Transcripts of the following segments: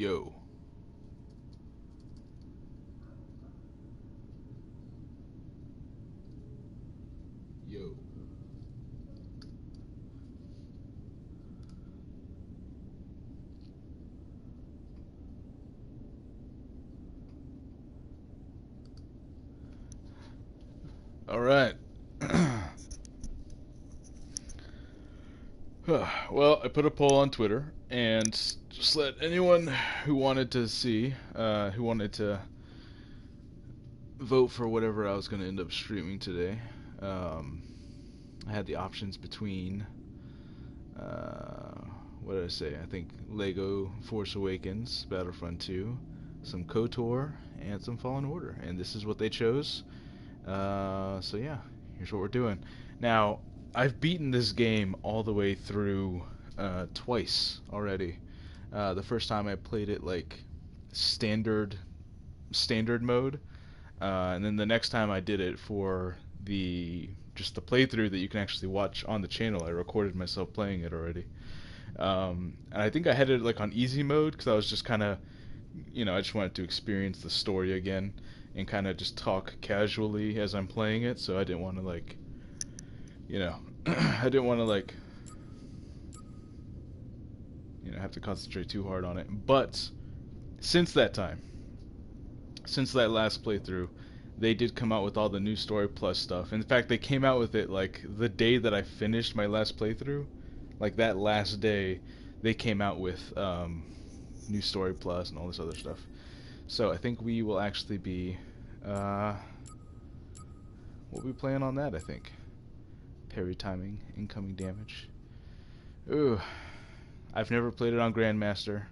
Yo. Yo. All right. Well, I put a poll on Twitter and just let anyone who wanted to see, who wanted to vote for whatever I was going to end up streaming today. I had the options between, what did I say? I think Lego Force Awakens, Battlefront 2, some KOTOR, and some Fallen Order. And this is what they chose. So yeah, here's what we're doing. Now, I've beaten this game all the way through twice already. The first time I played it like standard mode, and then the next time I did it for just the playthrough that you can actually watch on the channel. I recorded myself playing it already, and I think I had it like on easy mode because I was just kind of, I just wanted to experience the story again and kind of just talk casually as I'm playing it. So I didn't want to like, I didn't want to like, have to concentrate too hard on it. But since that last playthrough, they did come out with all the new Story Plus stuff. In fact, they came out with it like the day that I finished my last playthrough. Like that last day, they came out with new Story Plus and all this other stuff. So I think we will actually be, we'll be playing on that, I think. Parry timing, incoming damage. Ooh, I've never played it on Grandmaster.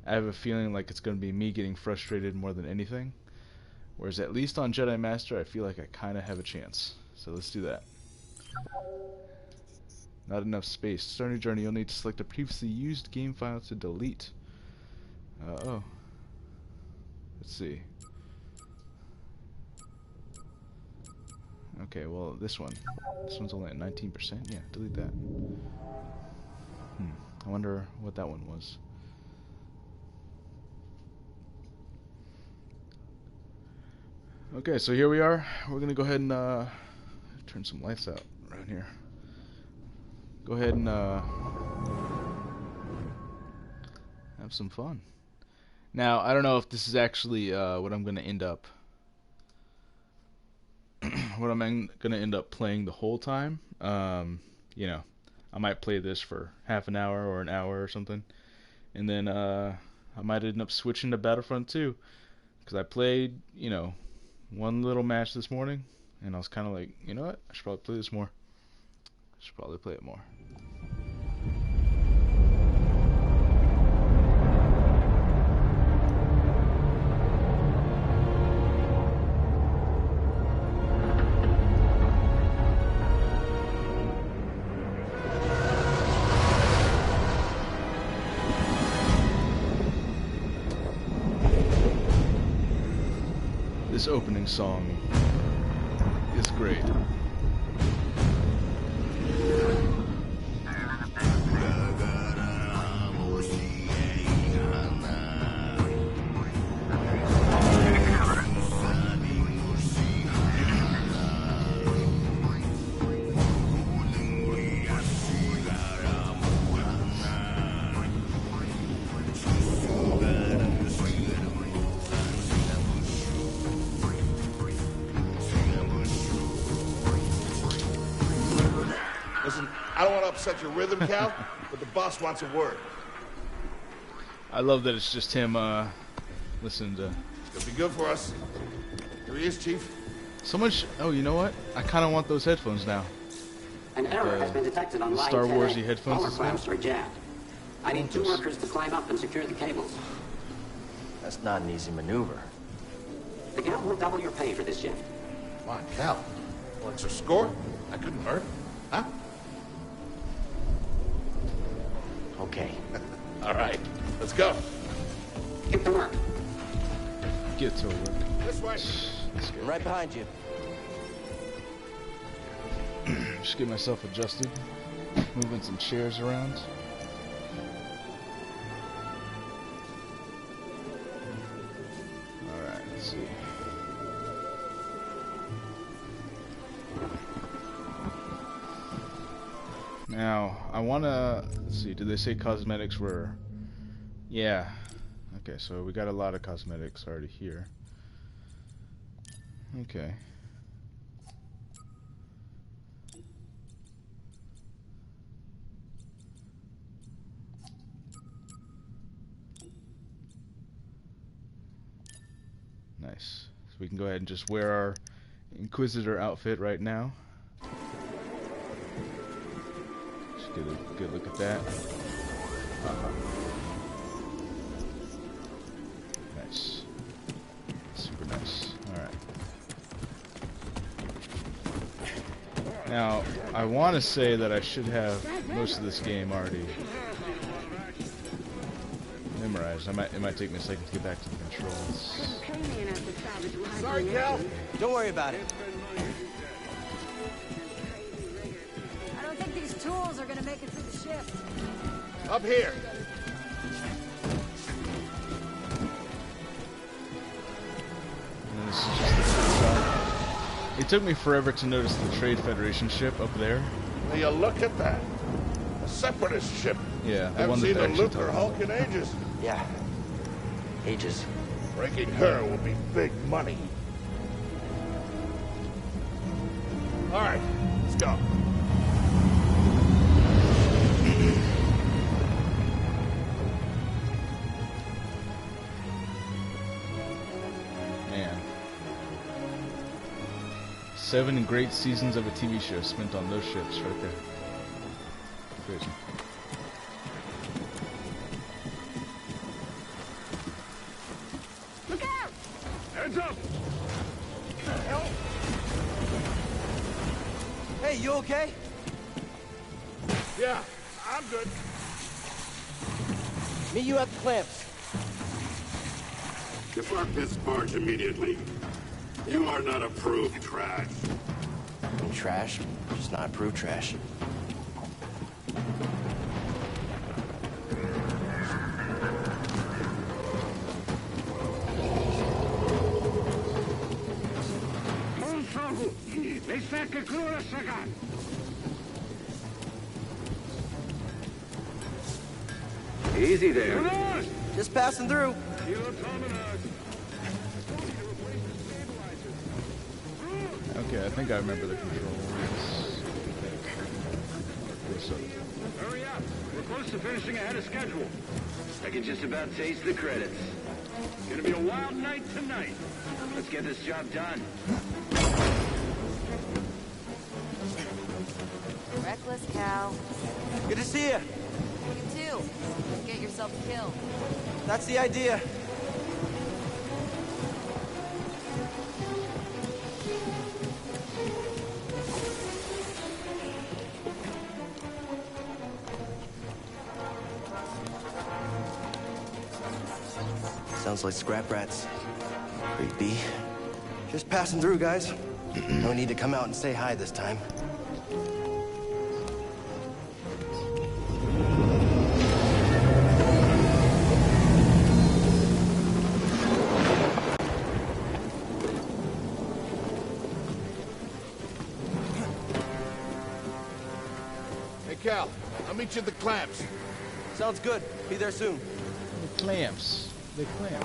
I have a feeling like it's going to be me getting frustrated more than anything. Whereas at least on Jedi Master, I feel like I kind of have a chance. So let's do that. Not enough space. To start a new journey, you'll need to select a previously used game file to delete. Oh. Let's see. Okay, well, this one's only at 19%. Yeah, delete that. I wonder what that one was. Okay, so here we are. We're gonna go ahead and turn some lights out around here. Go ahead and have some fun. Now, I don't know if this is actually what I'm gonna end up playing the whole time. I might play this for half an hour or an hour or something, and then I might end up switching to Battlefront 2, because I played, one little match this morning, and I was kind of like, you know what? I should probably play this more. I should probably play it more. This opening song is great. I don't want to upset your rhythm, Cal, but the boss wants a word. I love that it's just him listening to... It'll be good for us. Here he is, Chief. So much... Oh, you know what? I kind of want those headphones now. An error has been detected on line Star 10A. Warsy headphones. Power clamps are jammed. I need 2 workers to climb up and secure the cables. That's not an easy maneuver. The guild will double your pay for this shift. Come on, Cal. What's your score? I couldn't hurt. Huh? Okay. All right. Let's go. Get to work. Get to work. This way. Let's go. I'm right behind you. Just get myself adjusted. Moving some chairs around. Now, I wanna... Let's see, did they say cosmetics were... Yeah. Okay, so we got a lot of cosmetics already here. Okay. Nice. So we can go ahead and just wear our Inquisitor outfit right now. Just get a good look at that. Nice. Super nice. Alright. Now, I want to say that I should have most of this game already memorized. It might take me a second to get back to the controls. Sorry, Cal. Don't worry about it. I don't think these tools are gonna make it through the shift. Up here. And this is just the first shot. It took me forever to notice the Trade Federation ship up there. Will you look at that? A separatist ship. Yeah, the Haven't one seen that a actually Luther Hulk in ages. Yeah. Ages. Breaking her will be big money. All right, let's go. Man. 7 great seasons of a TV show spent on those ships right there. Crazy. Look out! Heads up! Help! Hey, you okay? Yeah, I'm good. Meet you at the clamps. Depart this barge immediately. You are not approved trash. Trash, just not approved trash. Easy there. Just passing through. Okay, I think I remember the controls. Hurry up. We're close to finishing ahead of schedule. I can just about taste the credits. It's gonna be a wild night tonight. Let's get this job done. Reckless cow. Good to see you. You too. Get yourself killed. That's the idea. Sounds like scrap rats. Creepy. Just passing through, guys. No need to come out and say hi this time. Hey, Cal, I'll meet you at the clamps. Sounds good. Be there soon. The clamps. They clamp.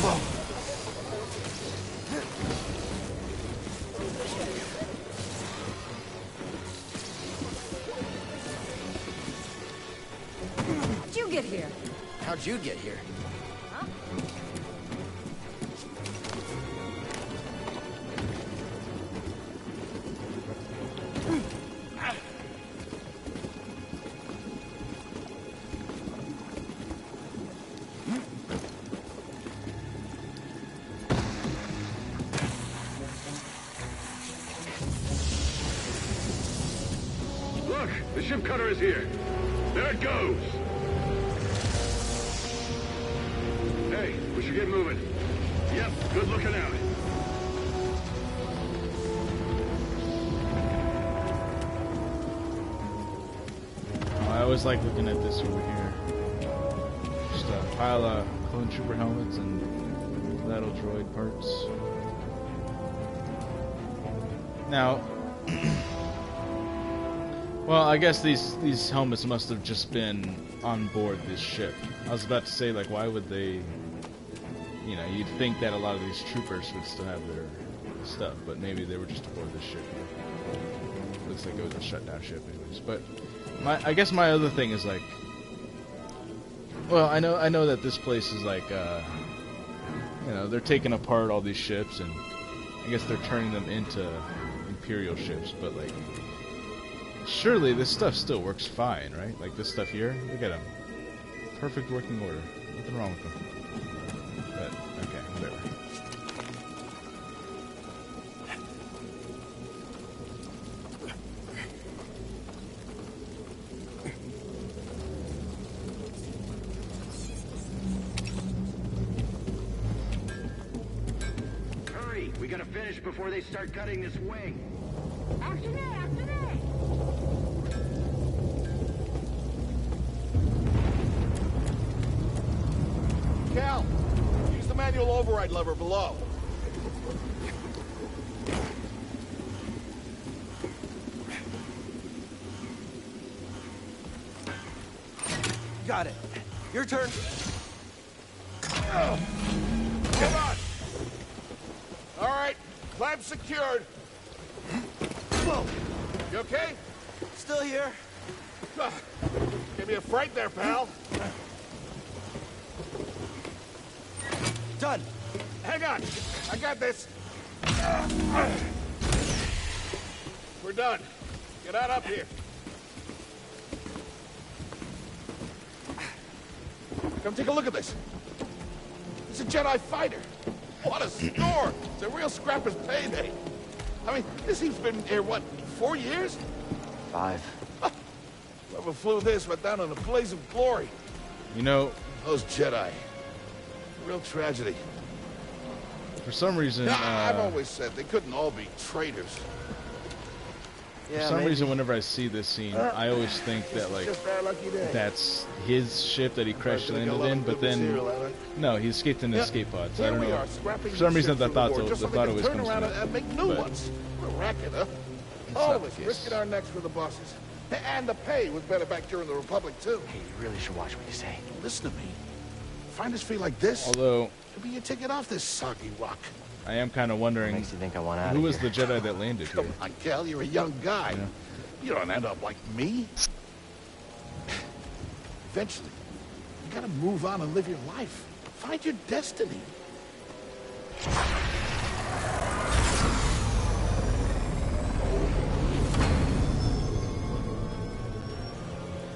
Whoa. How'd you get here? How'd you get here? Huh? Look, the ship cutter is here. There it goes. Hey, we should get moving. Yep, good looking out. I always like looking at this over here. Just a pile of clone trooper helmets and battle droid parts. Now, well, I guess these helmets must have just been on board this ship. I was about to say, like, why would they? You know, you'd think that a lot of these troopers would still have their stuff, but maybe they were just aboard this ship. Looks like it was a shutdown ship, anyways. But I guess my other thing is like, well, I know that this place is like, you know, they're taking apart all these ships, and I guess they're turning them into Imperial ships, but like, surely this stuff still works fine, right? Like this stuff here, look at them, perfect working order, nothing wrong with them. But okay, whatever. Hurry! We gotta finish before they start cutting this wing. After me, after me. Cal, use the manual override lever below. Got it. Your turn. Hold on. All right, clamp secured. Whoa. You okay? Still here. Give me a fright there, pal. Done. Hang on. I got this. We're done. Get out up here. Come take a look at this. It's a Jedi fighter. What a score! It's a real scrapper's payday. I mean, this thing's been here, what, 4 years? 5. Whoever flew this went down in a blaze of glory. You know, Those Jedi. Real tragedy. for some reason, I've always said they couldn't all be traitors. for some reason, whenever I see this scene, I always think that like Just our lucky day. that's his ship that he crash Like a landed lot in, of but good then material, Alan. no, he escaped in an escape pod. So I Here don't we know. are, scrapping For some reason, ships I from thought the war, just so they it can was turn comes around from and make new but ones. What a racket, huh? it's All not of us the case. risking our necks for the bosses. And the pay was better back during the Republic, too. Hey, you really should watch what you say. Listen to me. Find us feel like this, Although maybe you take it off this soggy rock. I am kind of wondering Makes you think I want out who of was here. the Jedi that landed here. Come on, Cal, you're a young guy. Yeah. You don't end up like me. Eventually, you gotta move on and live your life. Find your destiny.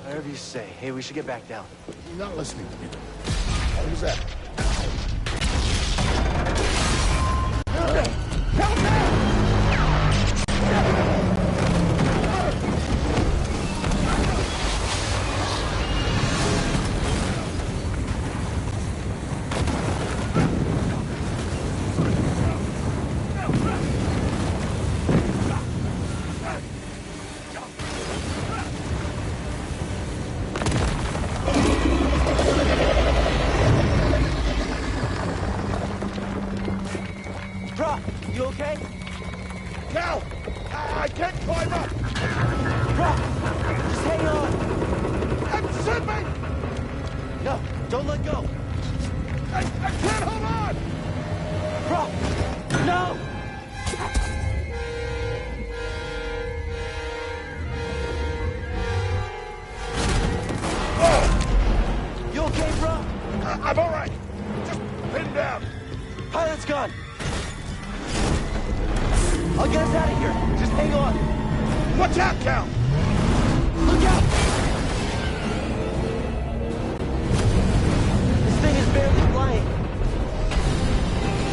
Whatever you say. Hey, we should get back down. You're not listening to me. Who's that? Bro, you okay? Cal! I can't climb up! Bro, just hang on. I'm slipping! No, don't let go. I can't hold on! Bro, no! You okay, bro? I'm all right. Just pinned down. Pilot's gone. I'll get us out of here. Just hang on. Watch out, Cal! Look out! This thing is barely flying.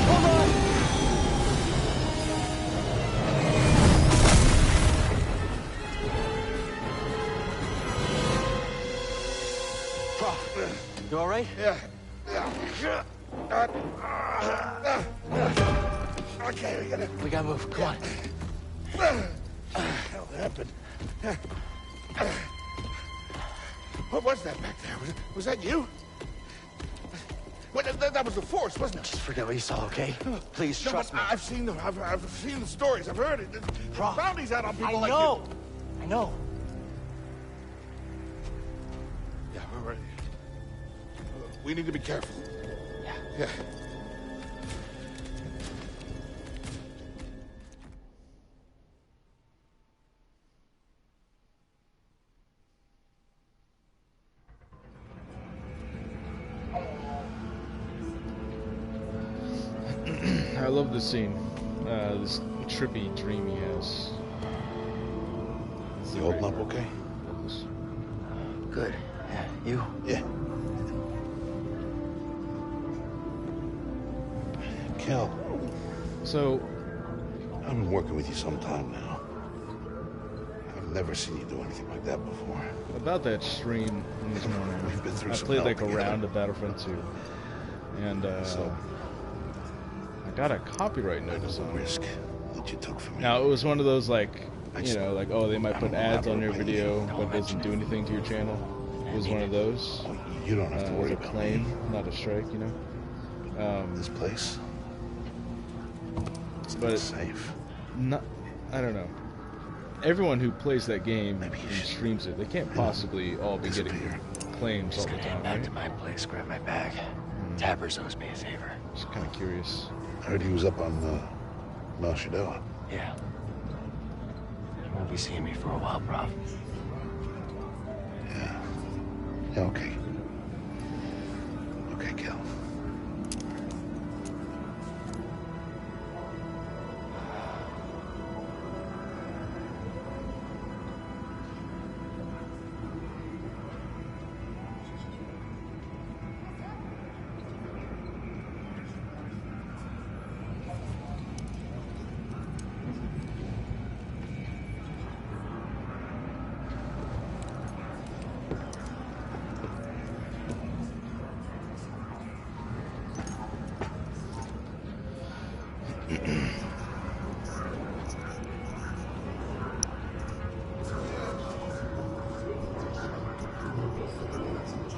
Hold on! Bro, you all right? Yeah. Okay, We gotta move. Come on. What the hell happened? What was that back there? Was that you? Well, that was the Force, wasn't it? Just forget what you saw, okay? Please, No, trust but me. I've seen the stories. I've heard it. There's Prof, bounties out on people I like know. you. I know. Yeah, we're ready. We need to be careful. Yeah. Yeah. I love this scene. This trippy dream he has. Is he holding up okay? Good. Yeah, you? Yeah. Kel, So, I've been working with you some time now. I've never seen you do anything like that before. about that stream this morning, We've been through I some played hell like a together. round of Battlefront 2. And, So, I got a copyright I know notice the on it. risk that you took for me. Now, it was one of those, like, I you just- know, like, oh, they might I put don't ads on your elaborate video, anything. but it doesn't do anything to your channel. It was one of those. Oh, you don't have to worry It was a about claim, me. not a strike, you know? This place, it's But not it- safe. Not, I don't know. Everyone who plays that game Maybe you and should, streams it, they can't possibly all be getting disappear. claims all Just the gonna head time, back right? to my place, grab my bag. Tappers owes me a favor. Just kind of curious. I heard he was up on Mount Shadella. Yeah. You won't be seeing me for a while, Prof. Yeah. Yeah, okay. Okay, Kel.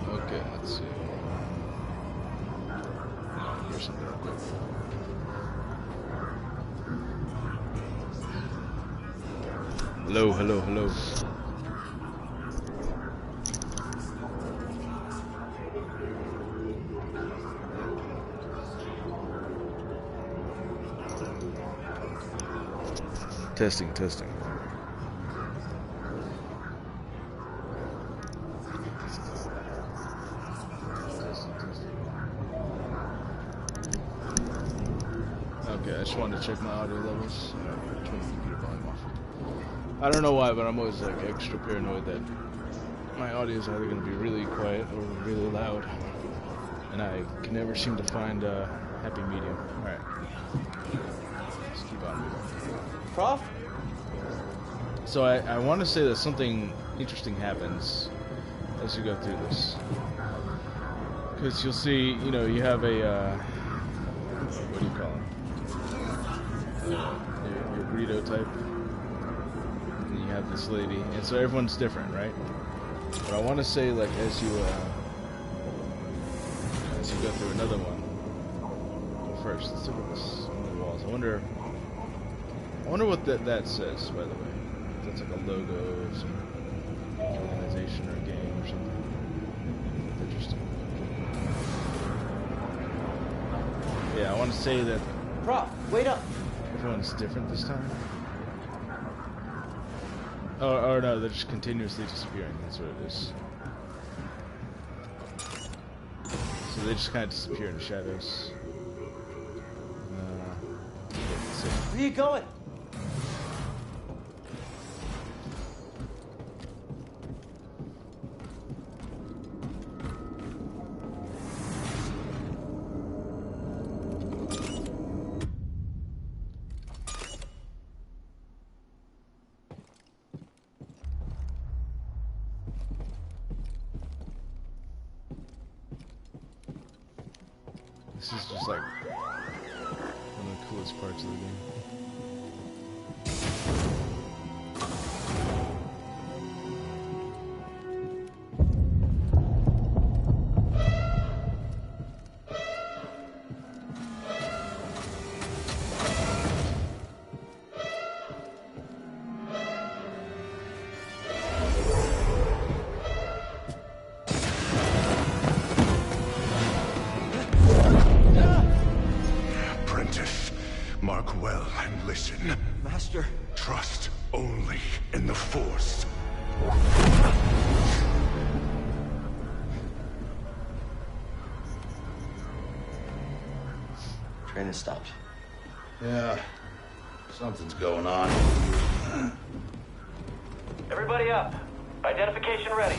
Okay, let's see. Here's something real quick. Hello, hello, hello. Testing, testing. Okay, I just wanted to check my audio levels. Turn the computer volume off. I don't know why, but I'm always like extra paranoid that my audio is either going to be really quiet or really loud, and I can never seem to find a happy medium. All right, let's keep on moving. Prof? So I want to say that something interesting happens as you go through this, because you'll see, you know, you have a what do you call him? Your burrito type, and you have this lady, and so everyone's different, right? But I want to say, like, as you go through another one. Well, first, let's look at this one of the walls. I wonder what that says, by the way. That's like a logo of some organization or a game or something. Interesting. Yeah, I want to say that Prof, wait up. everyone's different this time. Or no, they're just continuously disappearing. That's what it is. So they just kind of disappear in the shadows. Let's see. Where you going? This is just like one of the coolest parts of the game. Mark well and listen. Master. Trust only in the Force. Train has stopped. Yeah, something's going on. Everybody up. Identification ready.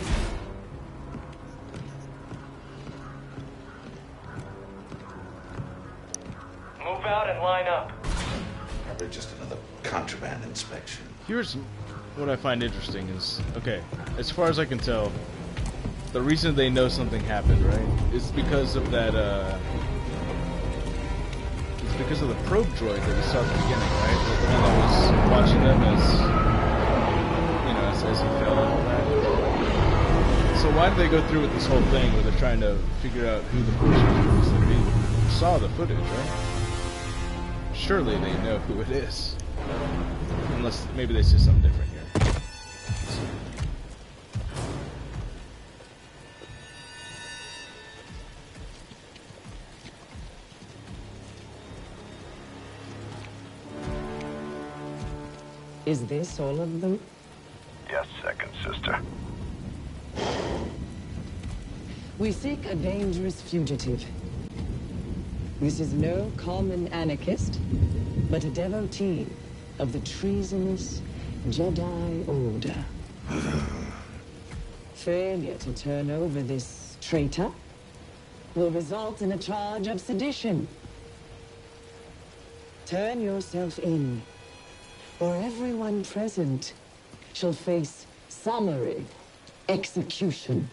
Move out and line up. Probably just another contraband inspection. Here's what I find interesting is, okay, as far as I can tell, the reason they know something happened, right, is because of that, it's because of the probe droid that we saw at the beginning, right? Like the one that was watching them as, you know, as he fell and all that. So why did they go through with this whole thing where they're trying to figure out who the person was? Like, they saw the footage, right? Surely they know who it is. Unless maybe they see something different here. Is this all of them? Yes, second sister. We seek a dangerous fugitive. This is no common anarchist, but a devotee of the treasonous Jedi Order. Failure to turn over this traitor will result in a charge of sedition. Turn yourself in, or everyone present shall face summary execution.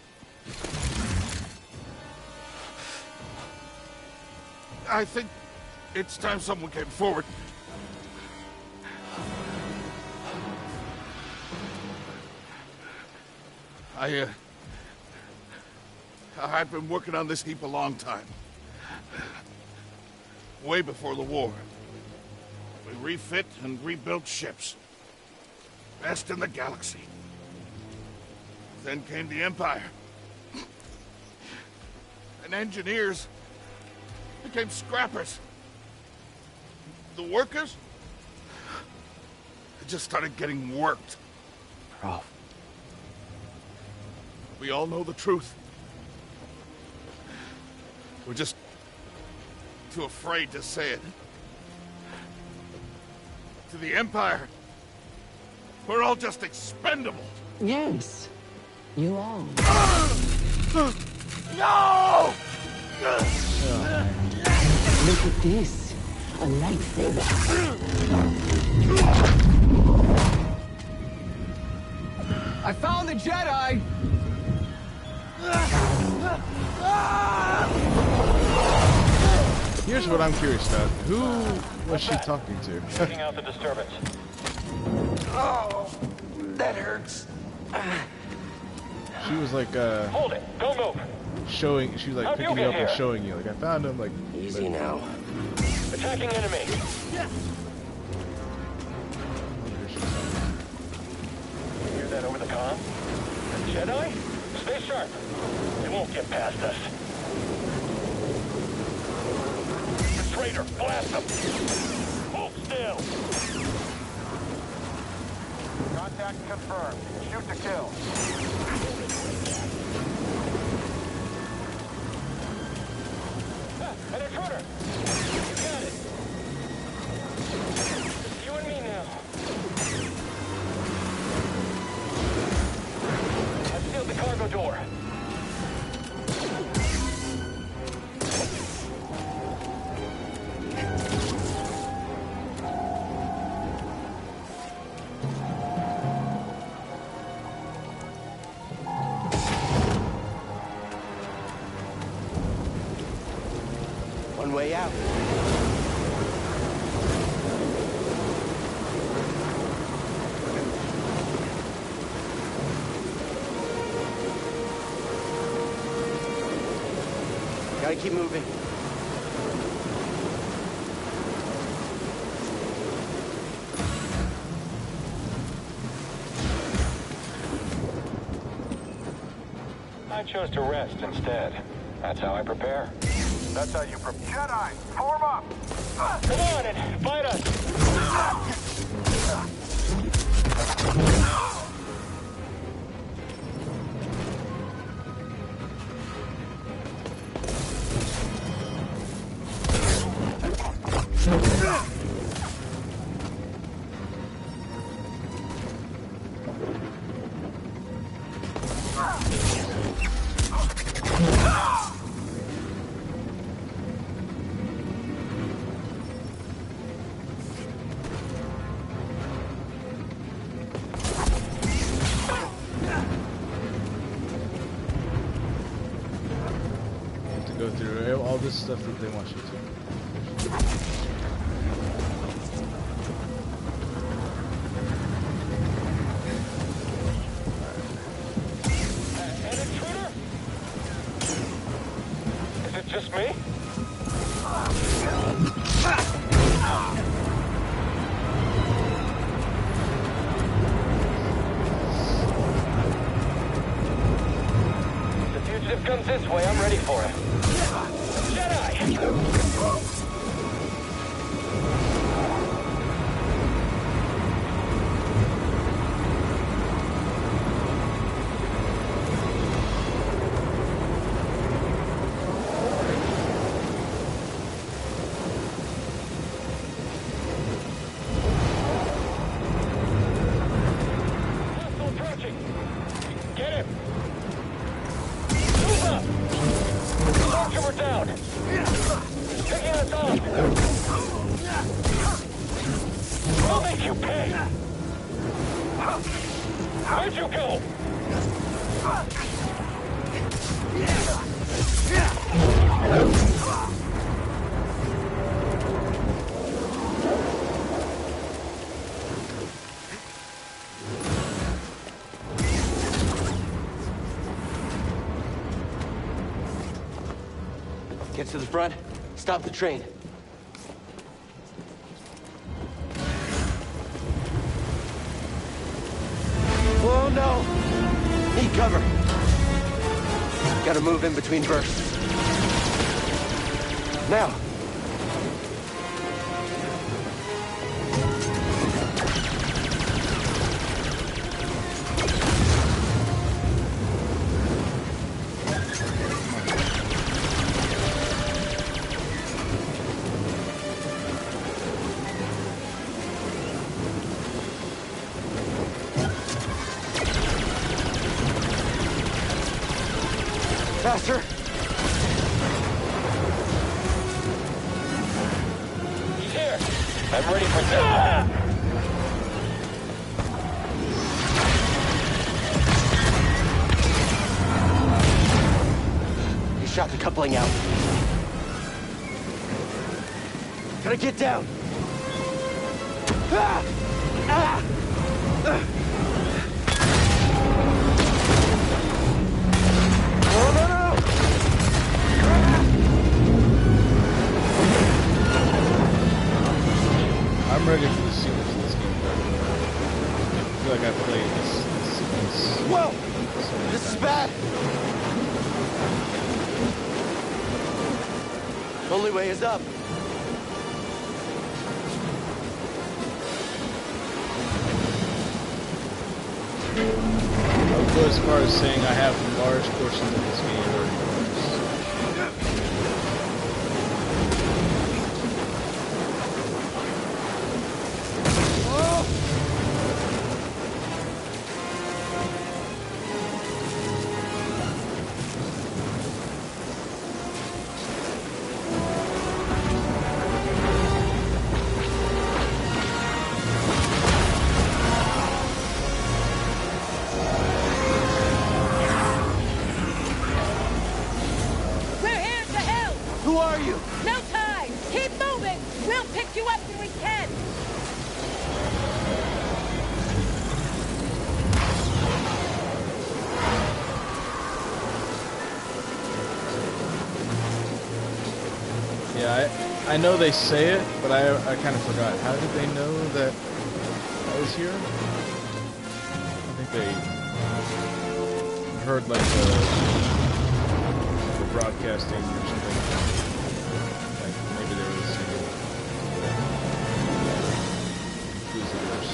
I think it's time someone came forward. I've been working on this heap a long time. Way before the war. We refit and rebuilt ships. Best in the galaxy. Then came the Empire. And engineers became scrappers. The workers just started getting worked. Prof. We all know the truth. We're just too afraid to say it. To the Empire, we're all just expendable. Yes, you are. No! Look at this, a lightsaber. I found the Jedi! Here's what I'm curious about. Who was she talking to? Checking out the disturbance. Oh, that hurts. She was like, Hold it. Don't move. showing, she was like How'd you picking get up and here? showing you, like, I found him, like... Easy now. Attacking enemy. Hear that over the comm? A Jedi? Stay sharp. They won't get past us. The traitor, blast them. Hold still. Contact confirmed. Shoot to kill. An intruder! You got it! It's you and me now. I've sealed the cargo door. One way out. Gotta keep moving. I chose to rest instead. That's how I prepare. That's how you prepare. Jedi, form up! Come on and fight Go through all this stuff that they want you to. An intruder? Is it just me? The fugitive comes this way. I'm ready for him. Jedi! Hostile approaching! Get him! Move up! Stormtrooper down! Picking us off! We'll make you pay! Where'd you go? Get to the front. Stop the train. Oh no! Need cover. Gotta move in between bursts. Now! Faster! He's here! I'm ready for this! He shot the coupling out. Gotta get down! Ah! Ah! Oh, no, no! I'm ready for the sequence of this game. I feel like I've played this sequence. Whoa! So many This is times. bad! Only way is up. I would go as far as saying I have large portions of this game already finished. We're here to help! Who are you? No time! Keep moving! We'll pick you up when we can! Yeah, I know they say it, but I kind of forgot. How did they know that I was here? I think they heard like the broadcasting or something. Like maybe there was visitors.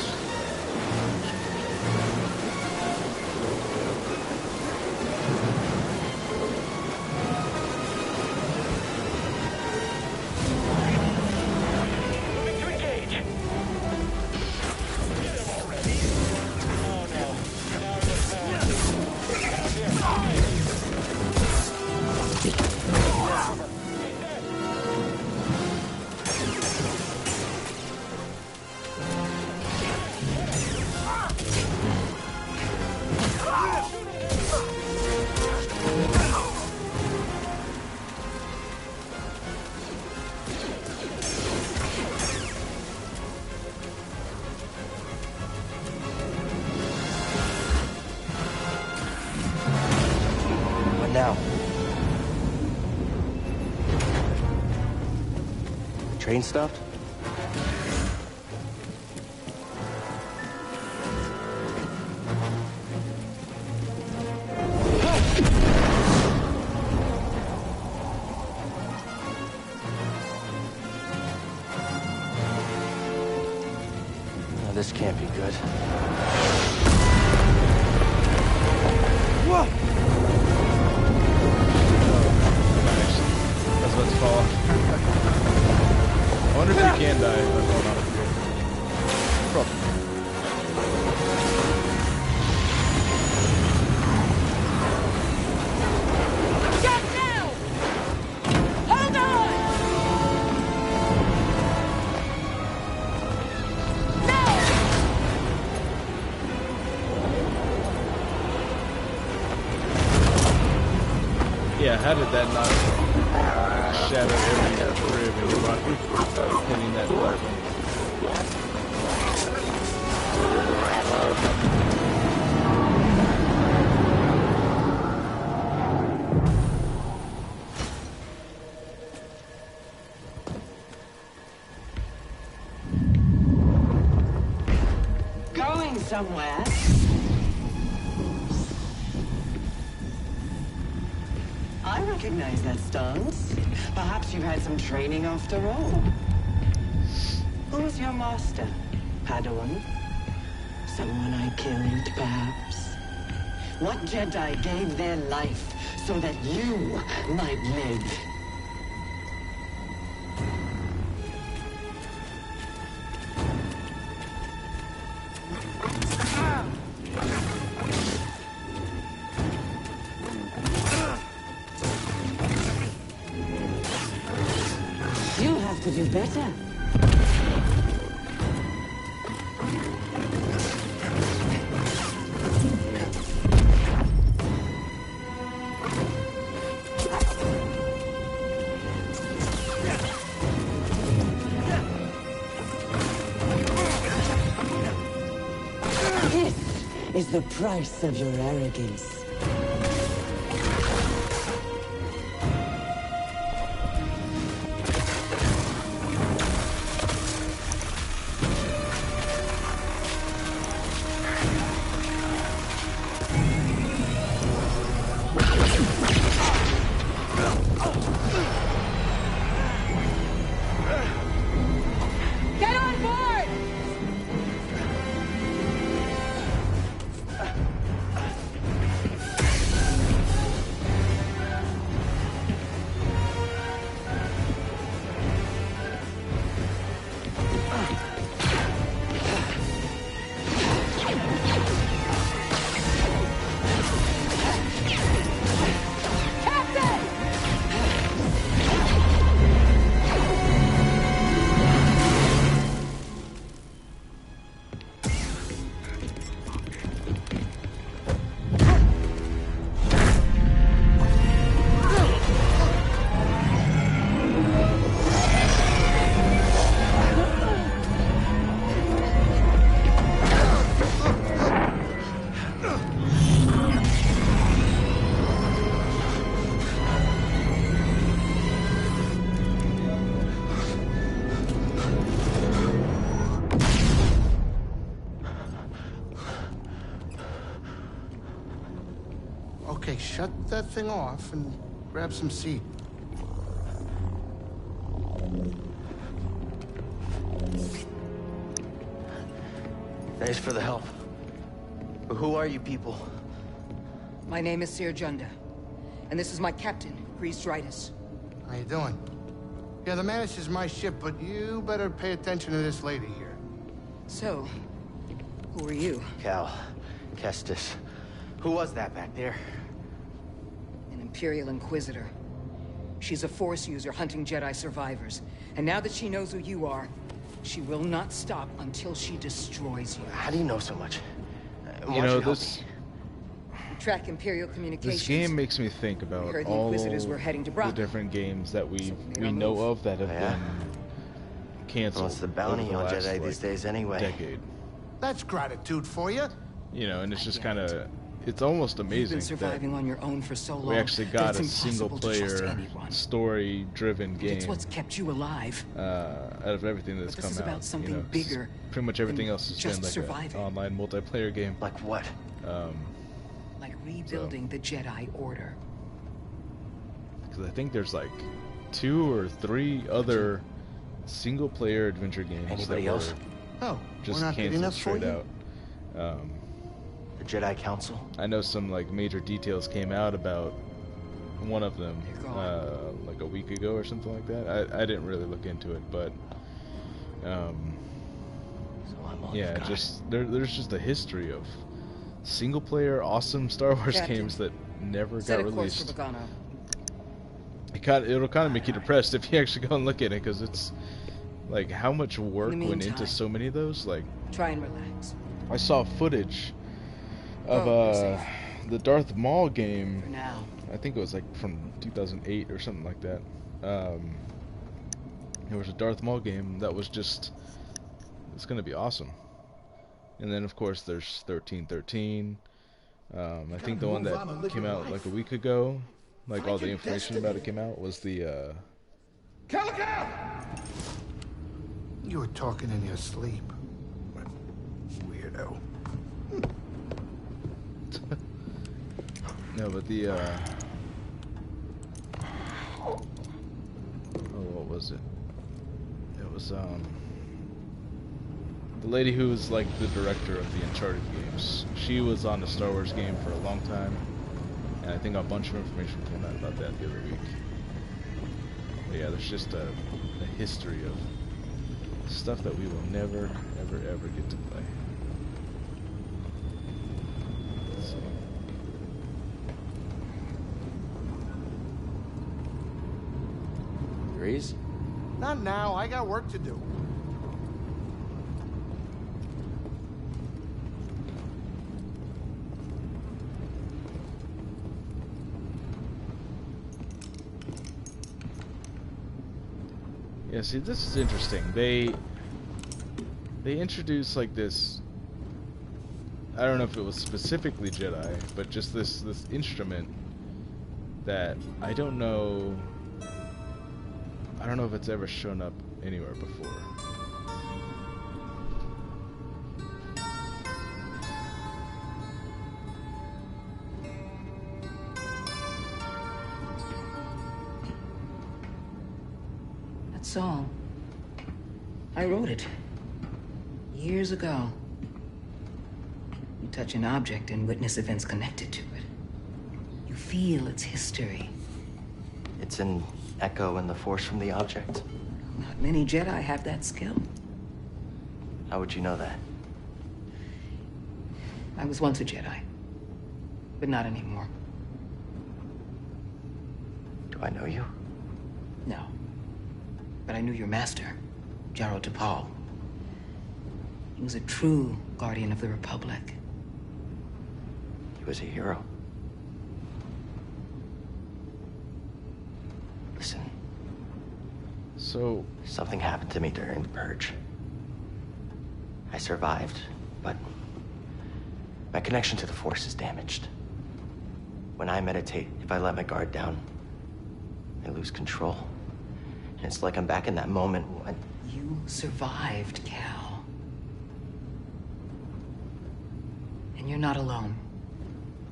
train stopped? No, this can't be good. Whoa! Nice. That's about to fall off. I wonder if you can die by falling off here. Probably. Get down! Hold on! No! Yeah, how did that not shatter every rib in your body hitting that platform? Going somewhere? I recognize that stance. Perhaps you've had some training after all. Who's your master, Padawan? Someone I killed, perhaps? What Jedi gave their life so that you might live? You'll have to do better. This is the price of your arrogance. Get on board! Okay, shut that thing off and grab some seed. Thanks for the help. But who are you people? My name is Seer Junda, and this is my captain, Grease Dridus. How you doing? Yeah, the Mantis is my ship, but you better pay attention to this lady here. So, who are you? Cal. Kestis. Who was that back there? An Imperial Inquisitor. She's a Force user hunting Jedi survivors. And now that she knows who you are, she will not stop until she destroys you. How do you know so much? You know, this Track Imperial communications. This game makes me think about heard the all Inquisitors were heading to the Bravo. different games that we our know move. of that have been canceled. What's the bounty over on last, Jedi these days anyway? Decade. That's gratitude for you. You know, and it's just kind of it's almost You've amazing been surviving that on your own for so long we actually that got it's a single impossible to trust player anyone. story driven game It's what's kept you alive. out of everything that's But this come is out. about something you know, bigger pretty much everything than else has just been like surviving. an online multiplayer game. Like what? Like rebuilding the Jedi Order. Because I think there's like 2 or 3 other single player adventure games Anybody that else? were Oh, just we're not good canceled enough for straight you? out. The Jedi Council? I know some like major details came out about one of them like a week ago or something like that. I didn't really look into it, but yeah, just there's just a history of single player awesome Star Wars Captain, games that never set got a course released. for Bogano. It'll kind of make you depressed if you actually go and look at it, because it's like how much work went into meantime, so many of those. Like, try and relax. I saw footage of the Darth Maul game. For now. I think it was like from 2008 or something like that. There was a Darth Maul game that was just, it's gonna be awesome. And then of course there's 1313. I think the one that came out like a week ago, like all the information about it came out, was the Calico! You were talking in your sleep. Weirdo. no, but the oh, what was it? It was the lady who was like the director of the Uncharted games. She was on the Star Wars game for a long time, and I think a bunch of information came out about that the other week. But yeah, there's just a history of stuff that we will never, ever, ever get to play. So. Grease? Not now. I got work to do. Yeah, see, this is interesting. They introduced like this, I don't know if it was specifically Jedi, but just this instrument that I don't know if it's ever shown up anywhere before. Song. I wrote it. Years ago. You touch an object and witness events connected to it. You feel its history. It's an echo in the force from the object. Not many Jedi have that skill. How would you know that? I was once a Jedi. But not anymore. Do I know you? No. But I knew your master, Jaro Tapal. He was a true guardian of the Republic. He was a hero. Listen. So... Something happened to me during the Purge. I survived, but my connection to the Force is damaged. When I meditate, if I let my guard down, I lose control. And it's like I'm back in that moment when... You survived, Cal. And you're not alone.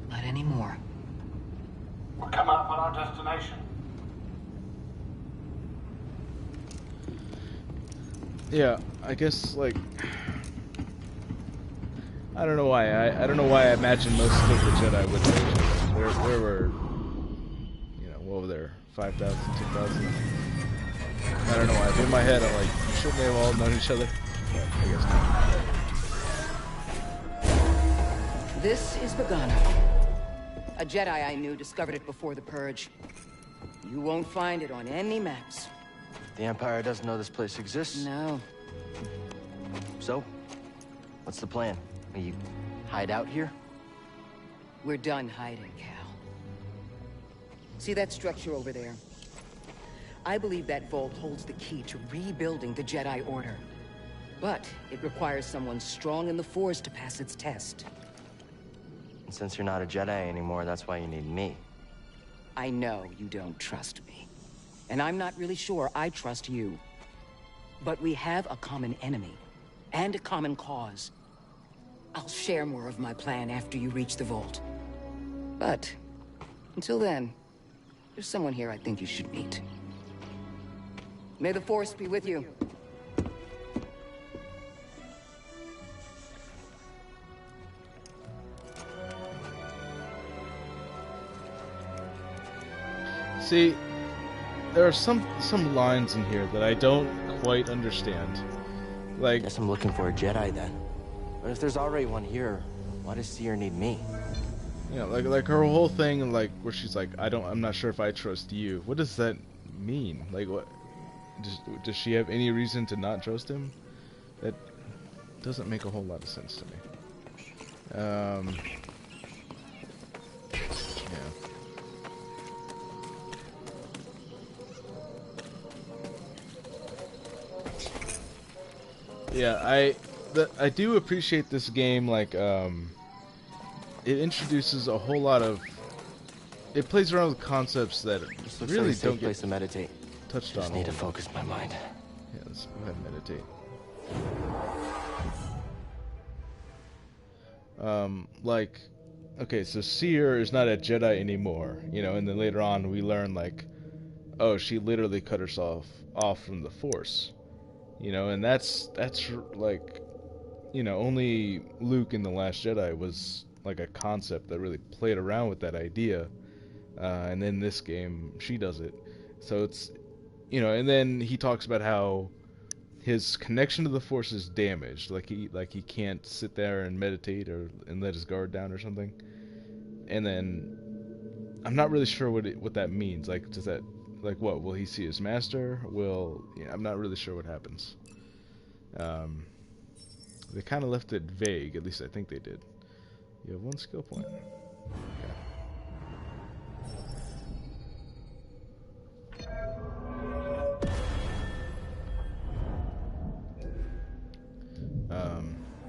Not anymore. We're coming up on our destination. Yeah, I guess like I don't know why I imagine most of the Jedi would know each other. There were, you know, what were there, 5,000, 10,000? I don't know why. In my head, I'm like, shouldn't they have all known each other? But I guess not. This is Bogano. A Jedi I knew discovered it before the Purge. You won't find it on any maps. The Empire doesn't know this place exists? No. So, what's the plan? Will you hide out here? We're done hiding, Cal. See that structure over there? I believe that vault holds the key to rebuilding the Jedi Order. But it requires someone strong in the Force to pass its test. And since you're not a Jedi anymore, that's why you need me. I know you don't trust me. And I'm not really sure I trust you. But we have a common enemy. And a common cause. I'll share more of my plan after you reach the vault. But, until then, there's someone here I think you should meet. May the Force be with you. See, there are some lines in here that I don't quite understand. Like, guess I'm looking for a Jedi then. But if there's already one here, why does Seer need me? you know, like her whole thing, like where she's like, I'm not sure if I trust you. What does that mean? Like, what? Does she have any reason to not trust him? That doesn't make a whole lot of sense to me. Yeah. Yeah, I do appreciate this game. Like, it introduces a whole lot of. It plays around with concepts that really don't get to meditate. Touched on. Just need to focus my mind. Yeah, let's go ahead and meditate. Like, okay, so Seer is not a Jedi anymore, you know, and then later on we learn, like, oh, she literally cut herself off from the Force, you know, and that's like, you know, only Luke in The Last Jedi was like a concept that really played around with that idea, and then this game she does it, so it's, you know, and then he talks about how his connection to the Force is damaged, like he can't sit there and meditate and let his guard down or something. And then I'm not really sure what that means. Like, does that, like, what will he see his master? I'm not really sure what happens. They kind of left it vague. At least I think they did. You have 1 skill point. Okay.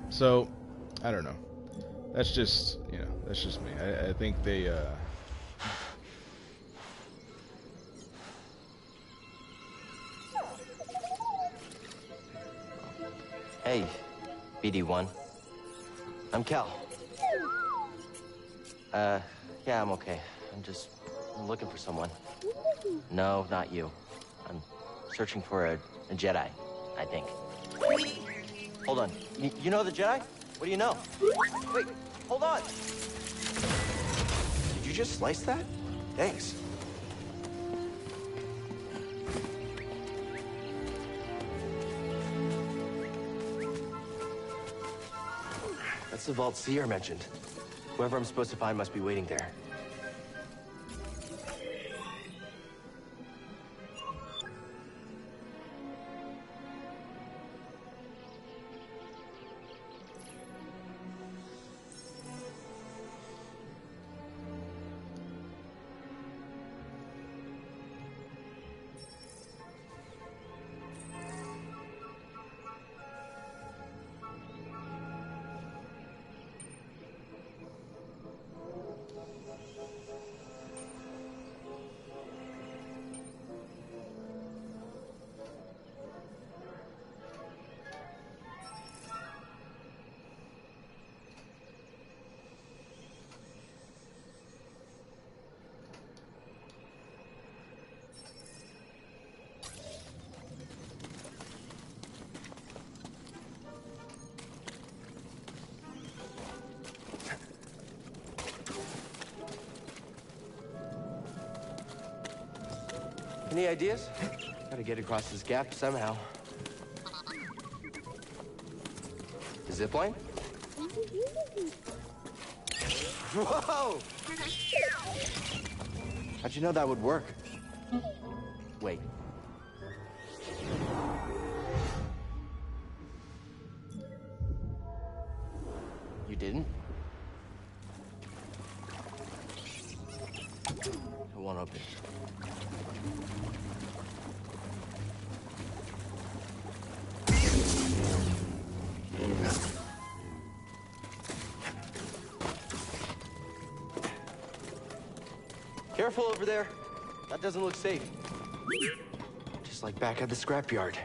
So, I don't know. That's just, you know, that's just me. I think they, Hey, BD1. I'm Cal. Yeah, I'm okay. I'm looking for someone. No, not you. I'm searching for a Jedi, I think. Hold on. You know the Jedi? What do you know? Wait, hold on. Did you just slice that? Thanks. That's the vault Seer mentioned. Whoever I'm supposed to find must be waiting there. Any ideas? Gotta get across this gap somehow. The zip line? Whoa! How'd you know that would work? Wait. You didn't? It won't open. Careful over there. That doesn't look safe. Just like back at the scrapyard.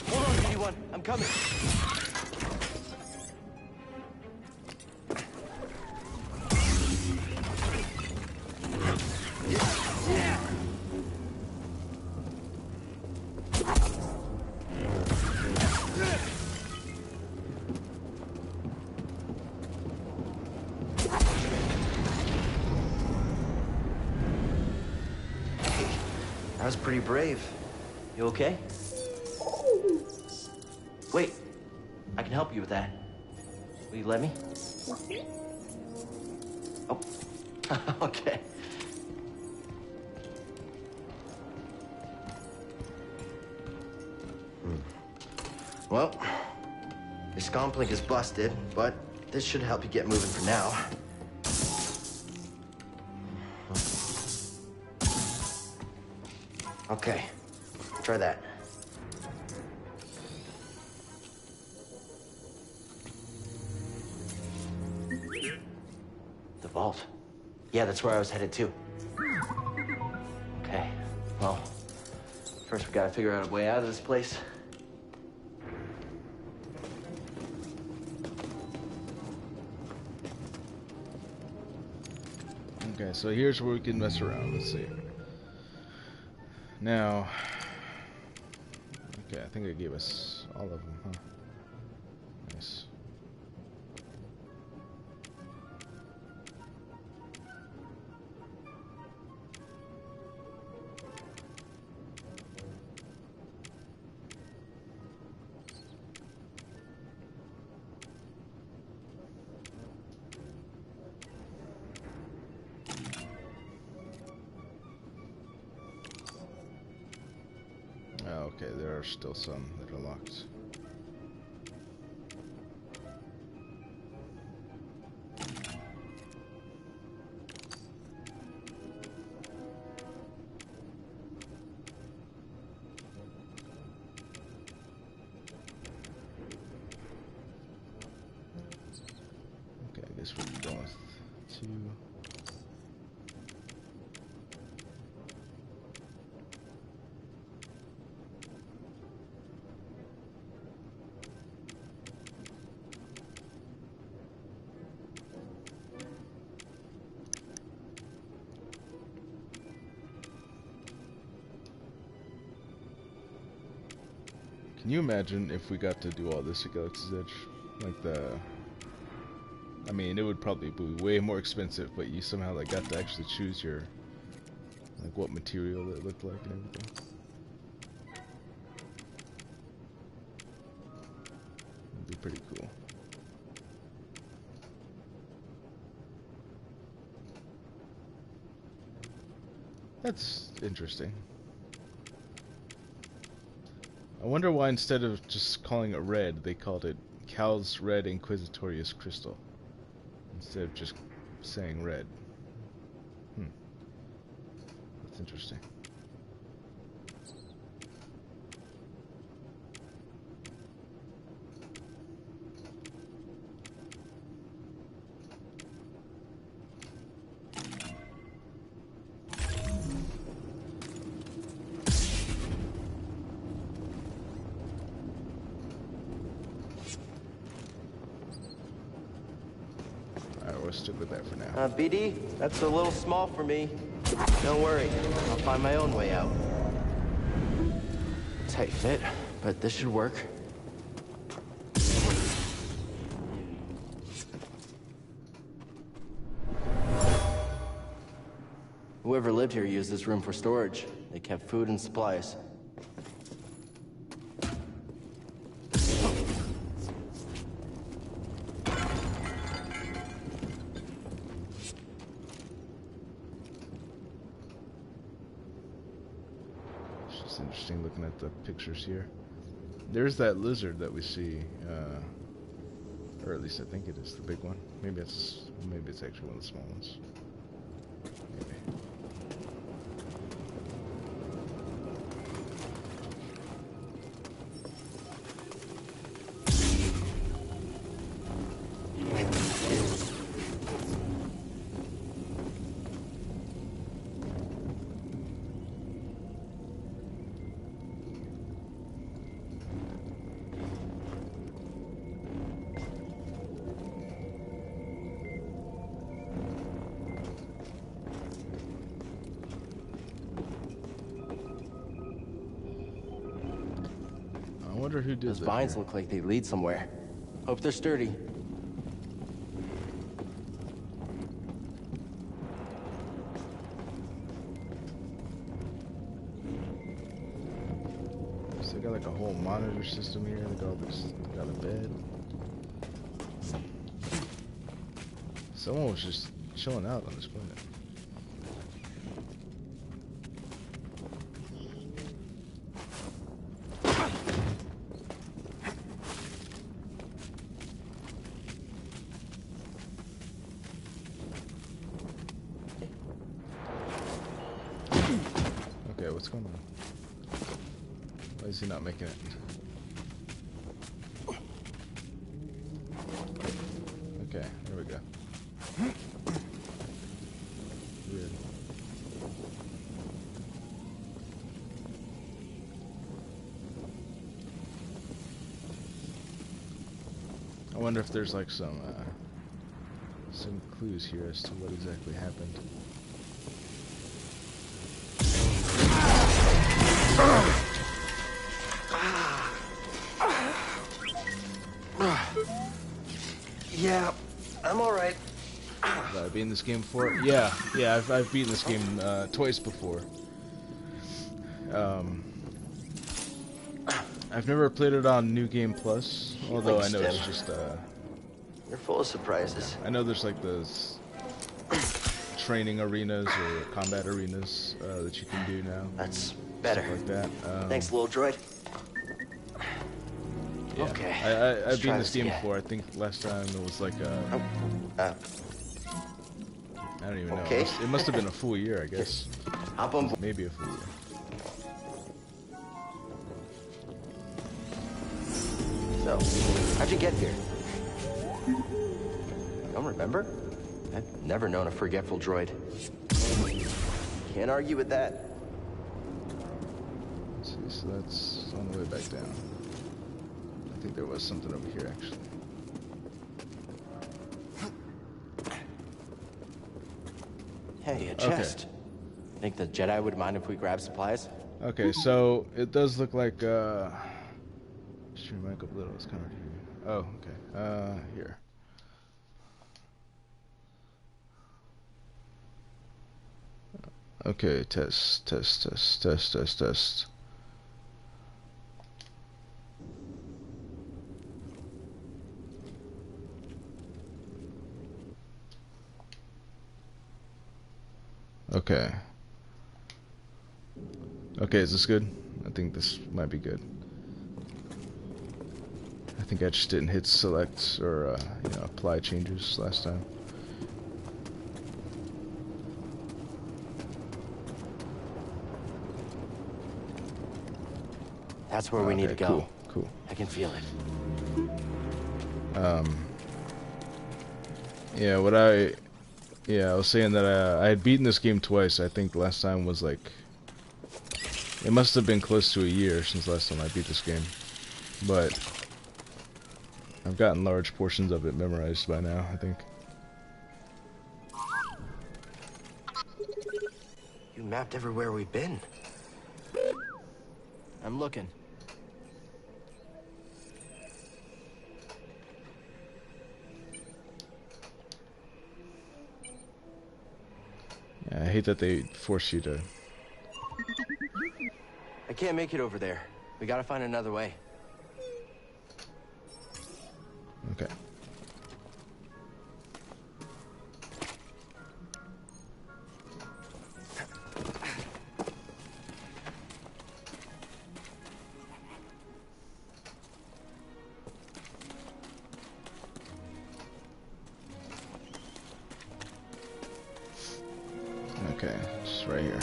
Hold on, BD1. I'm coming. That was pretty brave. You okay? Wait, I can help you with that. Will you let me? Oh, okay. Well, your scomplink is busted, but this should help you get moving for now. Okay, try that. The vault. Yeah, that's where I was headed to. Okay, well, first we gotta figure out a way out of this place. Okay, so here's where we can mess around. Let's see. Now, okay, I think it gave us all of them, huh? Nice. Okay, there are still some that are locked. Okay, I guess we're going with 2. Can you imagine if we got to do all this at Galaxy's Edge? Like I mean, it would probably be way more expensive, but you somehow like got to actually choose your, like what material it looked like and everything. It'd be pretty cool. That's interesting. I wonder why instead of just calling it red, they called it Cal's Red Inquisitorius Crystal. Instead of just saying red. That's interesting. We'll stick with that for now. BD, that's a little small for me. Don't worry, I'll find my own way out. Tight fit, but this should work. Whoever lived here used this room for storage. They kept food and supplies. Interesting looking at the pictures here. There's that lizard that we see, or at least I think it is the big one. Maybe it's actually one of the small ones. Maybe. wonder who did Those that vines here. look like they lead somewhere. Hope they're sturdy. So they got like a whole monitor system here. They got a bed. Someone was just chilling out on this planet. Okay, what's going on? Why is he not making it? Okay, there we go. Weird. I wonder if there's like some clues here as to what exactly happened. Yeah, I'm alright. Have I beaten this game before? Yeah, I've beaten this game twice before. I've never played it on New Game Plus, although I know it's just You're full of surprises. I know there's like those training arenas or combat arenas that you can do now. That's better. Stuff like that. Thanks, little droid. Yeah. Okay. I've beaten this game before. I think last time it was like I don't even know. Okay. It must have been a full year, I guess. Hop on board. Maybe a full year. So, how'd you get here? Don't remember? I've never known a forgetful droid. Can't argue with that. Let's see, so that's on the way back down. I think there was something over here, actually. Hey, a chest. Think the Jedi would mind if we grab supplies? Okay, so it does look like stream mic up a little, it's kind of here. Oh, okay. Here. Okay, test. Okay. Okay, is this good? I think this might be good. I think I just didn't hit select or apply changes last time. That's where we need to go. Cool. I can feel it. Yeah, I was saying that I had beaten this game twice. I think last time was like, it must have been close to a year since last time I beat this game, but I've gotten large portions of it memorized by now, I think. You mapped everywhere we've been. I'm looking. Yeah, I hate that they force you to. I can't make it over there. We gotta find another way. Okay. Okay, just right here.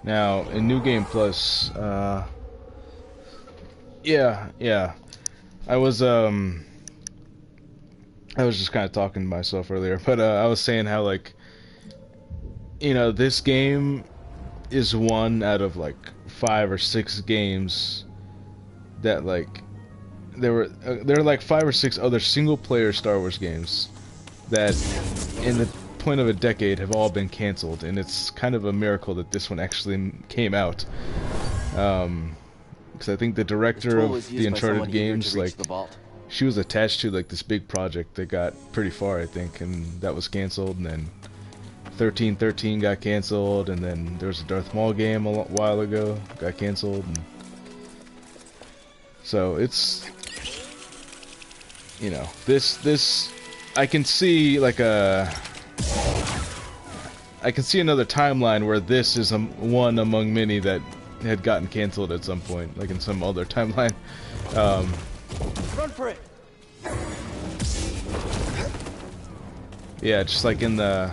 Now, in New Game Plus, yeah, I was just kind of talking to myself earlier, but I was saying how, like, this game is one out of like 5 or 6 games that like there are like 5 or 6 other single-player Star Wars games that, in the point of a decade, have all been canceled, and it's kind of a miracle that this one actually came out. Because I think the director of the Uncharted games, like, she was attached to like this big project that got pretty far, I think, and that was canceled, and then 1313 got canceled, and then there was a Darth Maul game a while ago, got canceled, and so it's, you know, this I can see like I can see another timeline where this is one among many that had gotten canceled at some point, like in some other timeline. Run for it. Yeah, just like in the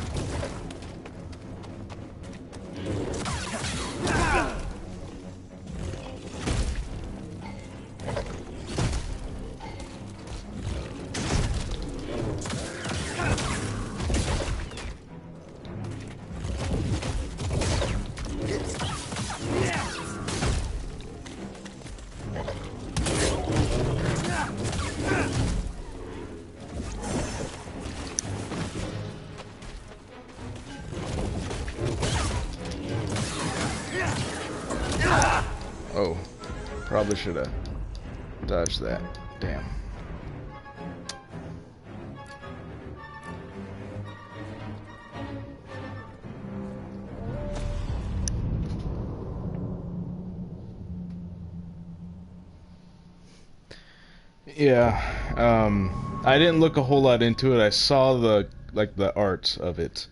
oh, probably should have dodged that. Damn. Yeah, I didn't look a whole lot into it. I saw the art of it,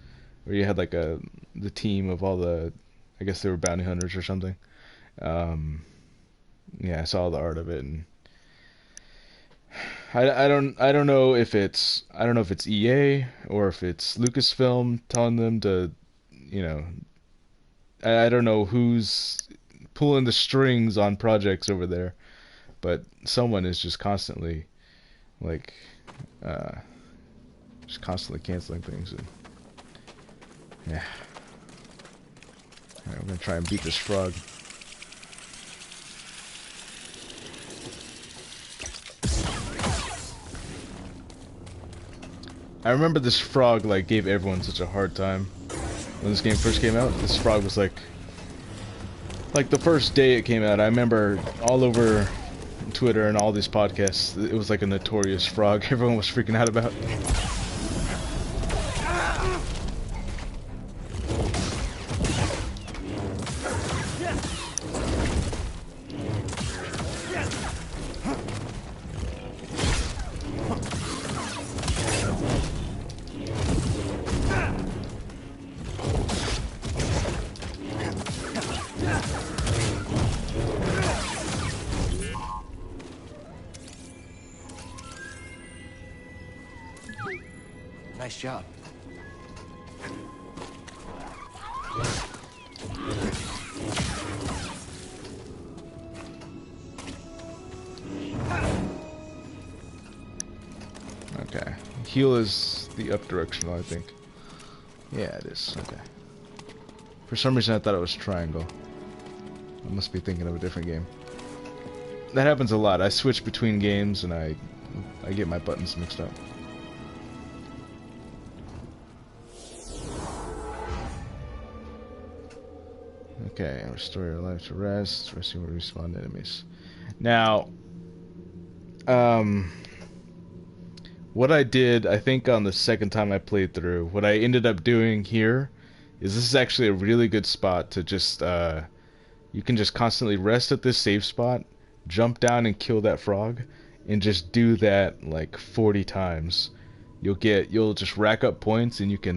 where you had like the team of all the, I guess they were bounty hunters or something. Yeah, I saw the art of it, and I don't know if it's EA or if it's Lucasfilm telling them to, you know, I don't know who's pulling the strings on projects over there, but someone is just constantly like just constantly canceling things, and yeah. Alright, we're gonna try and beat this frog. I remember this frog like gave everyone such a hard time when this game first came out. This frog was like the first day it came out, I remember all over Twitter and all these podcasts, it was like a notorious frog everyone was freaking out about. Nice job. Okay. Heal is the up directional, I think. Yeah, it is. Okay. For some reason I thought it was triangle. I must be thinking of a different game. That happens a lot. I switch between games and I get my buttons mixed up. Okay, restore your life to rest. Rescue will respawn enemies. Now, what I did, I think on the second time I played through, what I ended up doing here is this is actually a really good spot to just, you can just constantly rest at this safe spot, jump down and kill that frog, and just do that like 40 times. You'll just rack up points, and you can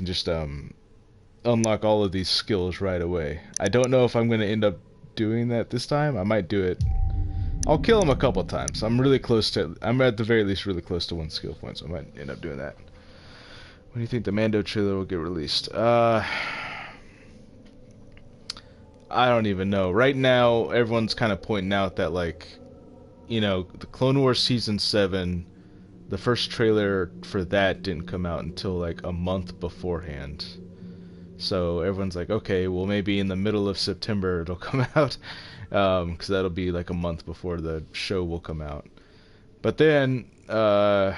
just, unlock all of these skills right away. I don't know if I'm going to end up doing that this time. I might do it. I'll kill him a couple times. I'm at the very least really close to 1 skill point, so I might end up doing that. When do you think the Mando trailer will get released? I don't even know. Right now, everyone's kind of pointing out that, like, you know, the Clone Wars Season 7, the first trailer for that didn't come out until like a month beforehand. So everyone's like, okay, well maybe in the middle of September it'll come out, because that'll be like a month before the show will come out. But then, I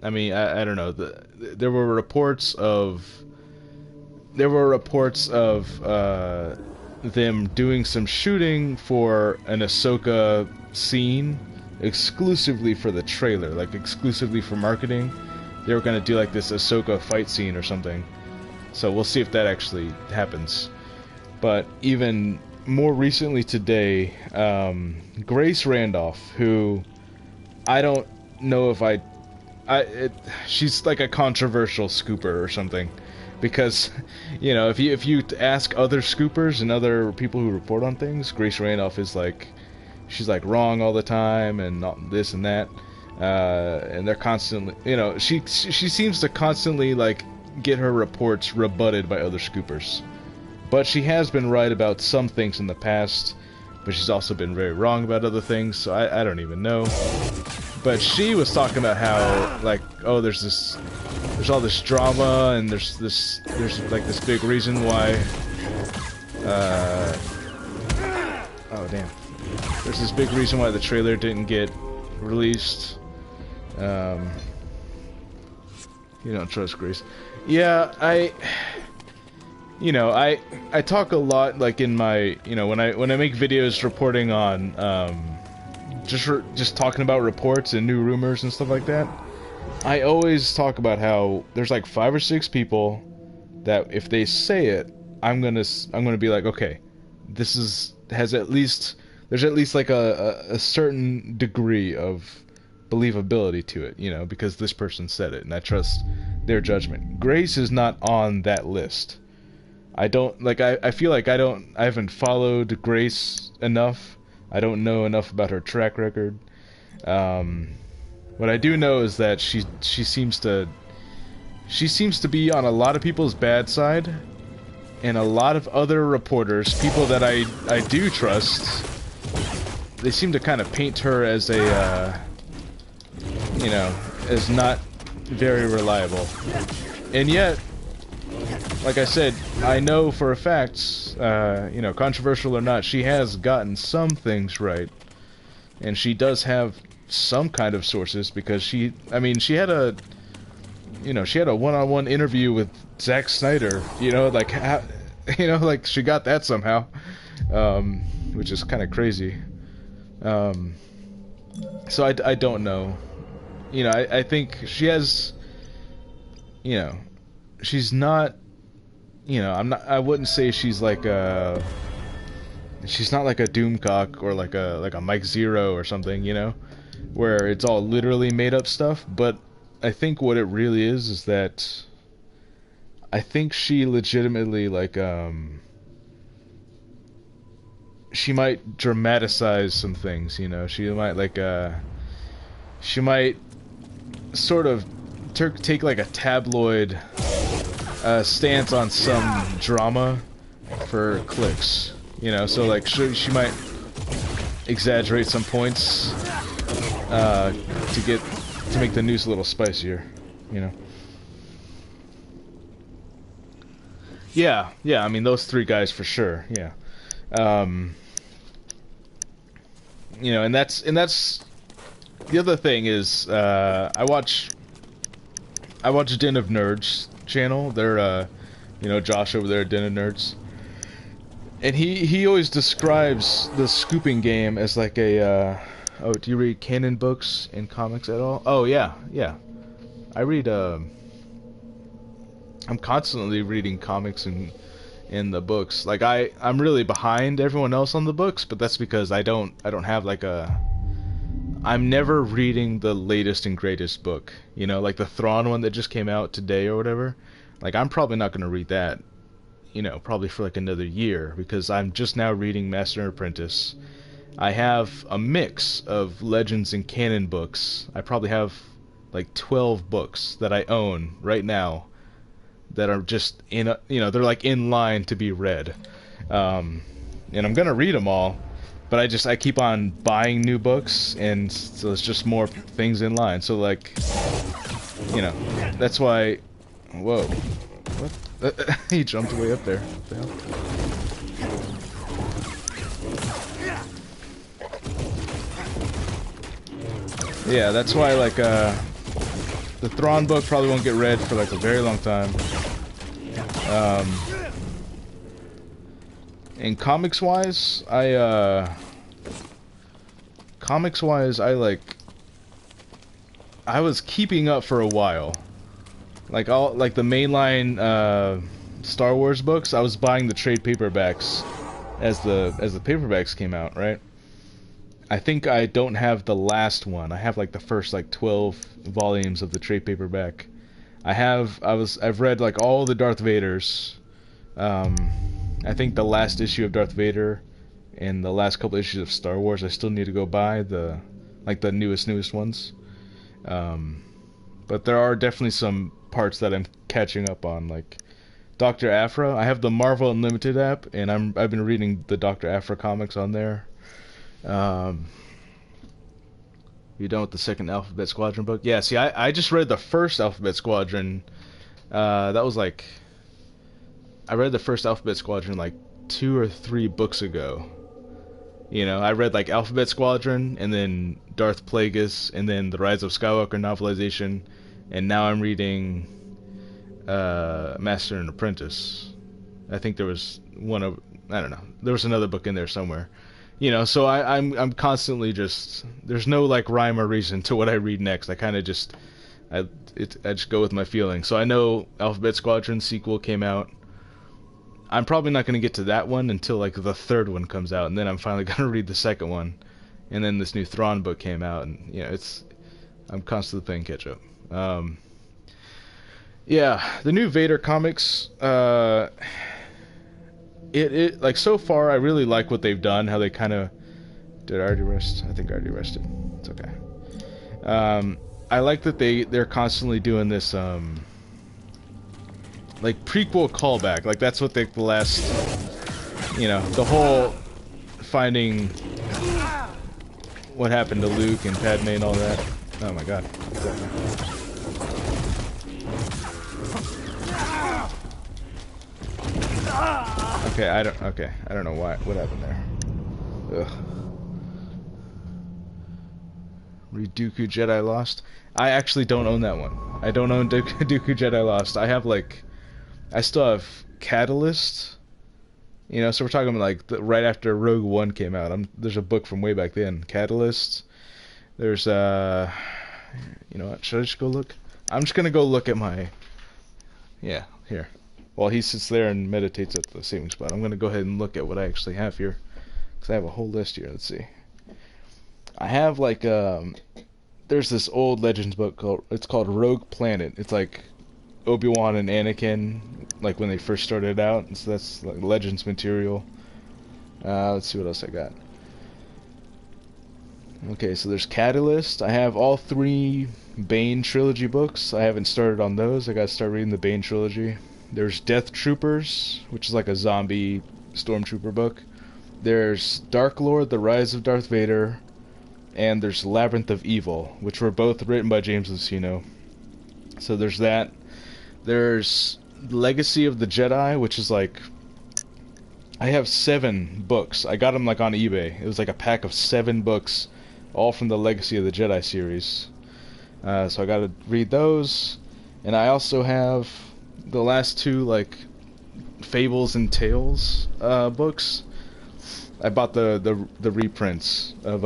mean, I don't know. There were reports of them doing some shooting for an Ahsoka scene exclusively for the trailer, like exclusively for marketing. They were gonna do like this Ahsoka fight scene or something. So we'll see if that actually happens. But even more recently today, Grace Randolph, who I don't know if she's like a controversial scooper or something, because you know, if you ask other scoopers and other people who report on things, Grace Randolph is like, she's like wrong all the time and not this and that, and they're constantly, you know, she seems to constantly like get her reports rebutted by other scoopers. But she has been right about some things in the past, but she's also been very wrong about other things, so I don't even know. But she was talking about how, like, oh, there's all this drama, and there's like this big reason why, oh damn, there's this big reason why the trailer didn't get released. You don't trust Grace. Yeah, I talk a lot, like in my, you know, when I make videos reporting on, just talking about reports and new rumors and stuff like that. I always talk about how there's like 5 or 6 people that if they say it, I'm gonna be like, okay, there's at least like a certain degree of believability to it, you know, because this person said it and I trust their judgment. Grace is not on that list. I don't, like, I feel like I haven't followed Grace enough. I don't know enough about her track record. What I do know is that she seems to be on a lot of people's bad side, and a lot of other reporters, people that I do trust, they seem to kind of paint her as a, you know, as not very reliable. And yet, like I said, I know for a fact, you know, controversial or not, she has gotten some things right. And she does have some kind of sources, because she had a one-on-one interview with Zack Snyder, you know, like, you know, like she got that somehow, which is kind of crazy. So I don't know. You know, I think she has, you know, she's not, you know, I wouldn't say she's like she's not like a Doomcock or like a Mike Zero or something, you know, where it's all literally made up stuff. But I think what it really is that I think she legitimately, like, she might dramatize some things, you know. She might, like, she might sort of take like a tabloid stance on some drama for clicks, you know. So like she might exaggerate some points to make the news a little spicier, you know. Yeah, I mean, those 3 guys for sure, yeah. You know, and that's the other thing is, I watch Den of Nerds channel. They're, you know, Josh over there at Den of Nerds. And he always describes the scooping game as like a, oh, do you read canon books and comics at all? Oh, yeah. I read, I'm constantly reading comics and in the books. Like, I'm really behind everyone else on the books, but that's because I don't have like I'm never reading the latest and greatest book, you know, like the Thrawn one that just came out today or whatever. Like, I'm probably not going to read that, you know, probably for like another year, because I'm just now reading Master and Apprentice. I have a mix of Legends and canon books. I probably have like 12 books that I own right now that are just in a, you know, they're like in line to be read. And I'm going to read them all. But I keep on buying new books, and so it's just more things in line. So, like, you know, that's why, whoa, What? He jumped way up there. What the hell? Yeah, that's why, like, the Thrawn book probably won't get read for, like, a very long time. And comics-wise, I was keeping up for a while. Like the mainline Star Wars books, I was buying the trade paperbacks as the paperbacks came out, right? I think I don't have the last one. I have like the first like 12 volumes of the trade paperback. I've read like all the Darth Vaders. I think the last issue of Darth Vader and the last couple issues of Star Wars I still need to go buy, the newest ones. But there are definitely some parts that I'm catching up on, like Dr. Aphra. I have the Marvel Unlimited app, and I've been reading the Dr. Aphra comics on there. You done with the second Alphabet Squadron book? Yeah, see, I just read the first Alphabet Squadron. That was like, I read the first Alphabet Squadron like 2 or 3 books ago. You know, I read like Alphabet Squadron, and then Darth Plagueis, and then the Rise of Skywalker novelization, and now I'm reading Master and Apprentice. I think there was I don't know, there was another book in there somewhere. You know, so I'm constantly just, there's no like rhyme or reason to what I read next. I kind of just, I just go with my feeling. So I know Alphabet Squadron sequel came out. I'm probably not going to get to that one until like the third one comes out, and then I'm finally going to read the second one. And then this new Thrawn book came out, and you know, I'm constantly playing catch up. Yeah, the new Vader comics, it like so far I really like what they've done, how they kind of, did I already rest? I think I already rested. It's okay. I like that they're constantly doing this like prequel callback. Like that's what the last, you know, the whole finding what happened to Luke and Padme and all that. Oh my god. Okay, I don't know what happened there. Ugh. Read Dooku Jedi Lost. I actually don't own that one. I don't own Dooku Jedi Lost. I still have Catalyst. You know, so we're talking like right after Rogue One came out. There's a book from way back then. Catalyst. There's you know what? Should I just go look? I'm just gonna go look at my. Yeah, here. While he sits there and meditates at the saving spot, I'm gonna go ahead and look at what I actually have here, because I have a whole list here. Let's see. I have like there's this old Legends book called Rogue Planet. It's like Obi-Wan and Anakin, like when they first started out. So that's like Legends material. Let's see what else I got. Okay, so there's Catalyst. I have all 3 Bane trilogy books. I haven't started on those. I gotta start reading the Bane trilogy. There's Death Troopers, which is like a zombie stormtrooper book. There's Dark Lord, The Rise of Darth Vader. And there's Labyrinth of Evil, which were both written by James Luceno. So there's that. There's Legacy of the Jedi, which is like, I have 7 books. I got them like on eBay. It was like a pack of 7 books, all from the Legacy of the Jedi series. So I got to read those. And I also have the last 2 like Fables and Tales books. I bought the reprints of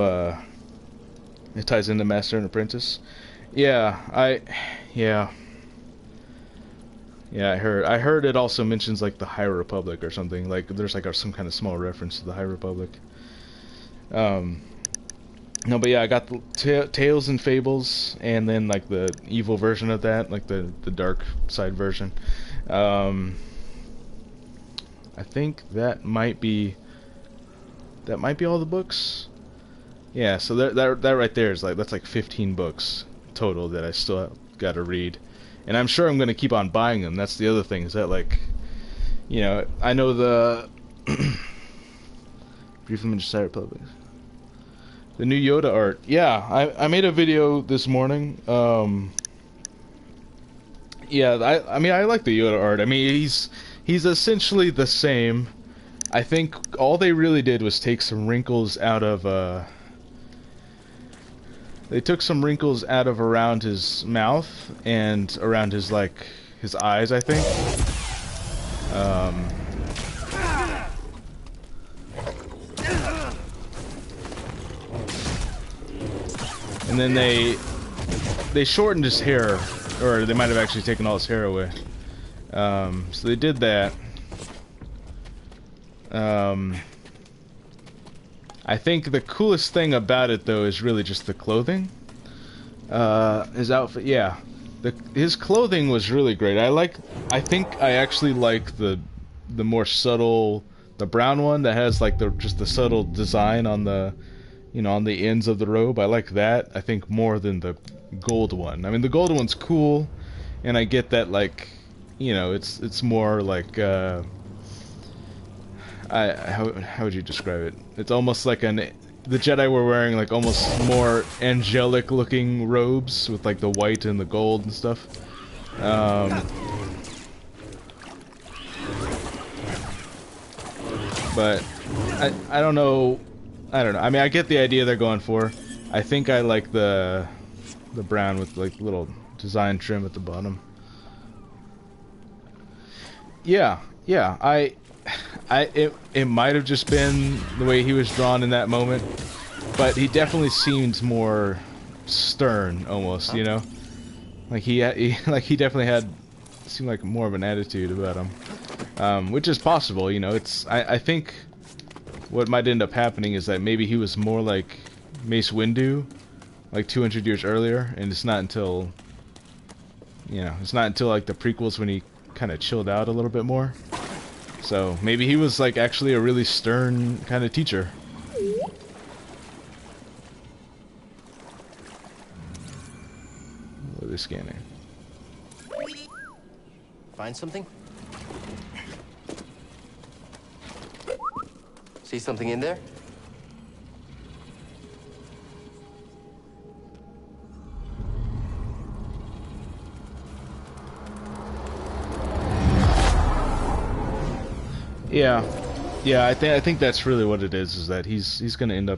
it ties into Master and Apprentice. Yeah, I heard it also mentions like the High Republic or something. Like there's like some kind of small reference to the High Republic. No, but yeah, I got the Tales and Fables, and then like the evil version of that, like the dark side version. I think that might be all the books. Yeah, so that right there is like, that's like 15 books total that I still got to read, and I'm sure I'm gonna keep on buying them. That's the other thing, is that like, you know, I know the Brief Image Side Republic. The new Yoda art. Yeah, I made a video this morning. Yeah, I mean, I like the Yoda art. I mean, he's essentially the same. I think all they really did was take some wrinkles out of they took some wrinkles out of around his mouth and around his his eyes, I think. And then they shortened his hair, or they might have actually taken all his hair away. So they did that. I think the coolest thing about it, though, is really just the clothing. His outfit, yeah. His clothing was really great. I think I actually like the more subtle, the brown one that has like just the subtle design on the, on the ends of the robe. I like that, I think, more than the gold one. I mean, the gold one's cool, and I get that, like, it's more like, how would you describe it? It's almost like the Jedi were wearing like almost more angelic looking robes with like the white and the gold and stuff. But I don't know. I don't know. I mean, I get the idea they're going for. I think I like the brown with like little design trim at the bottom. Yeah, it might have just been the way he was drawn in that moment, but he definitely seemed more stern, almost, like he definitely seemed like more of an attitude about him, which is possible, I think what might end up happening is that maybe he was more like Mace Windu, like 200 years earlier, and it's not until like the prequels when he kind of chilled out a little bit more. So maybe he was like actually a really stern kind of teacher. What are they scanning? Find something? See something in there? Yeah, I think that's really what it is that he's gonna end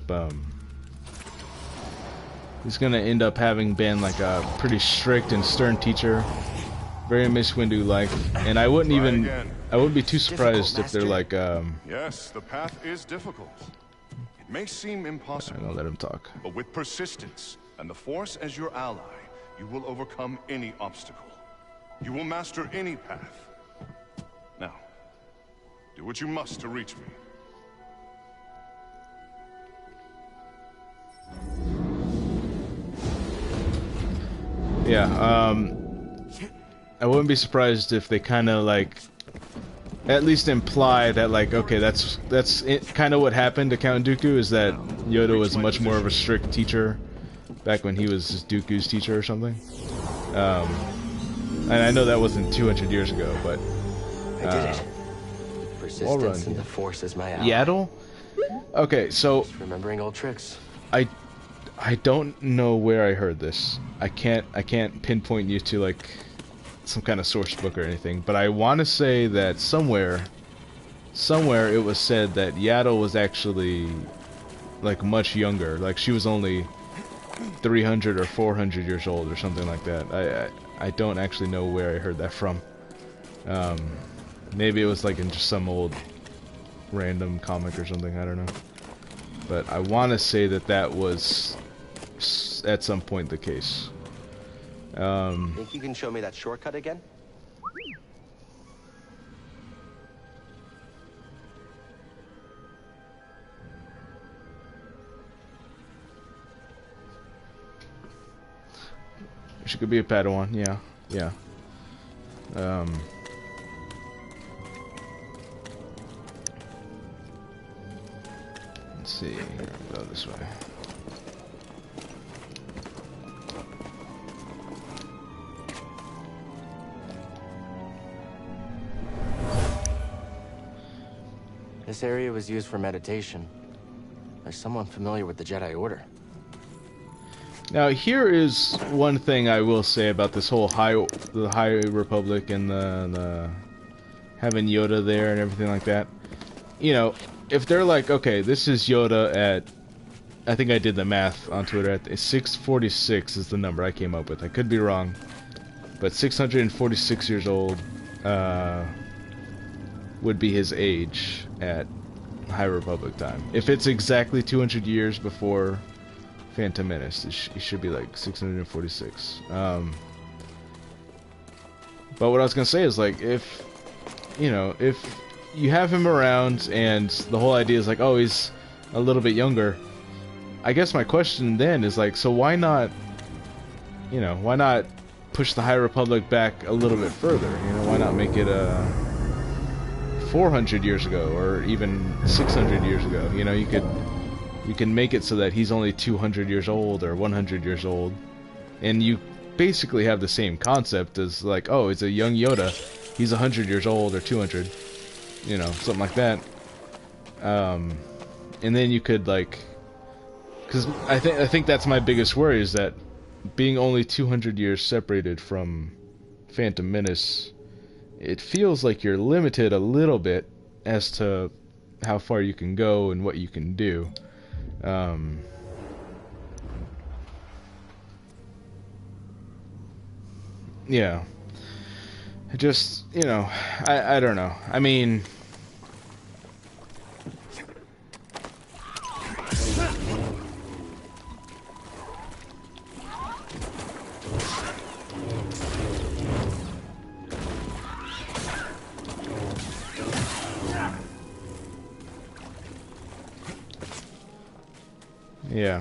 up having been like a pretty strict and stern teacher, very Miss Windu like, and I wouldn't be too surprised if they're like Yes, the path is difficult. It may seem impossible. I'll let him talk. But with persistence and the Force as your ally, you will overcome any obstacle. You will master any path. Now, do what you must to reach me. Yeah, I wouldn't be surprised if they kind of like at least imply that, like, okay, that's kind of what happened to Count Dooku, is that Yoda was much more of a strict teacher back when he was Dooku's teacher or something. And I know that wasn't 200 years ago, but I did it. Persistence and the Force is my ally. Yaddle? Okay, so just remembering old tricks. I don't know where I heard this. I can't pinpoint you to like some kind of source book or anything, but I want to say that somewhere it was said that Yaddle was actually like much younger. Like she was only 300 or 400 years old or something like that. I don't actually know where I heard that from. Maybe it was like in just some old random comic or something, I don't know. But I want to say that was at some point the case. Think you can show me that shortcut again? She could be a Padawan, yeah. Let's see, go this way. This area was used for meditation. There's someone familiar with the Jedi Order. Now, here is one thing I will say about this whole the High Republic and the having Yoda there and everything like that. You know, if they're like, okay, this is Yoda at, I think I did the math on Twitter, at 646 is the number I came up with. I could be wrong, but 646 years old would be his age at High Republic time. If it's exactly 200 years before Phantom Menace, it should be like 646. But what I was gonna say is, like, if you have him around and the whole idea is like, oh, he's a little bit younger, I guess my question then is like, so why not push the High Republic back a little bit further? You know, why not make it 400 years ago or even 600 years ago? You know, you can make it so that he's only 200 years old or 100 years old, and you basically have the same concept as, like, oh, it's a young Yoda, he's 100 years old or 200, you know, something like that. And then you could, like, because I think that's my biggest worry, is that being only 200 years separated from Phantom Menace, it feels like you're limited a little bit as to how far you can go and what you can do. Yeah. Just, you know, I don't know. I mean, yeah.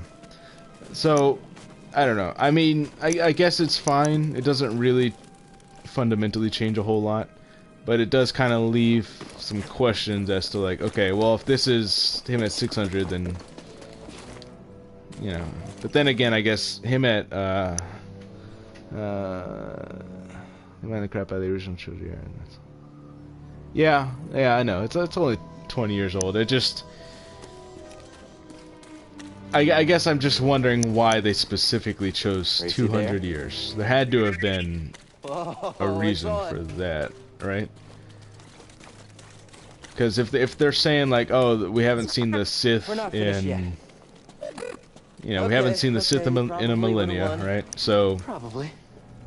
So, I don't know. I mean, I guess it's fine. It doesn't really fundamentally change a whole lot, but it does kind of leave some questions as to, like, okay, well, if this is him at 600, then, you know. But then again, I guess him at the crap out of the original trilogy. Yeah, I know. It's only 20 years old. It just, I guess I'm just wondering why they specifically chose 200 years. There had to have been a reason for that, right? Because if they're saying, like, oh, we haven't seen the Sith in, you know, we haven't seen the Sith in a millennia, right? So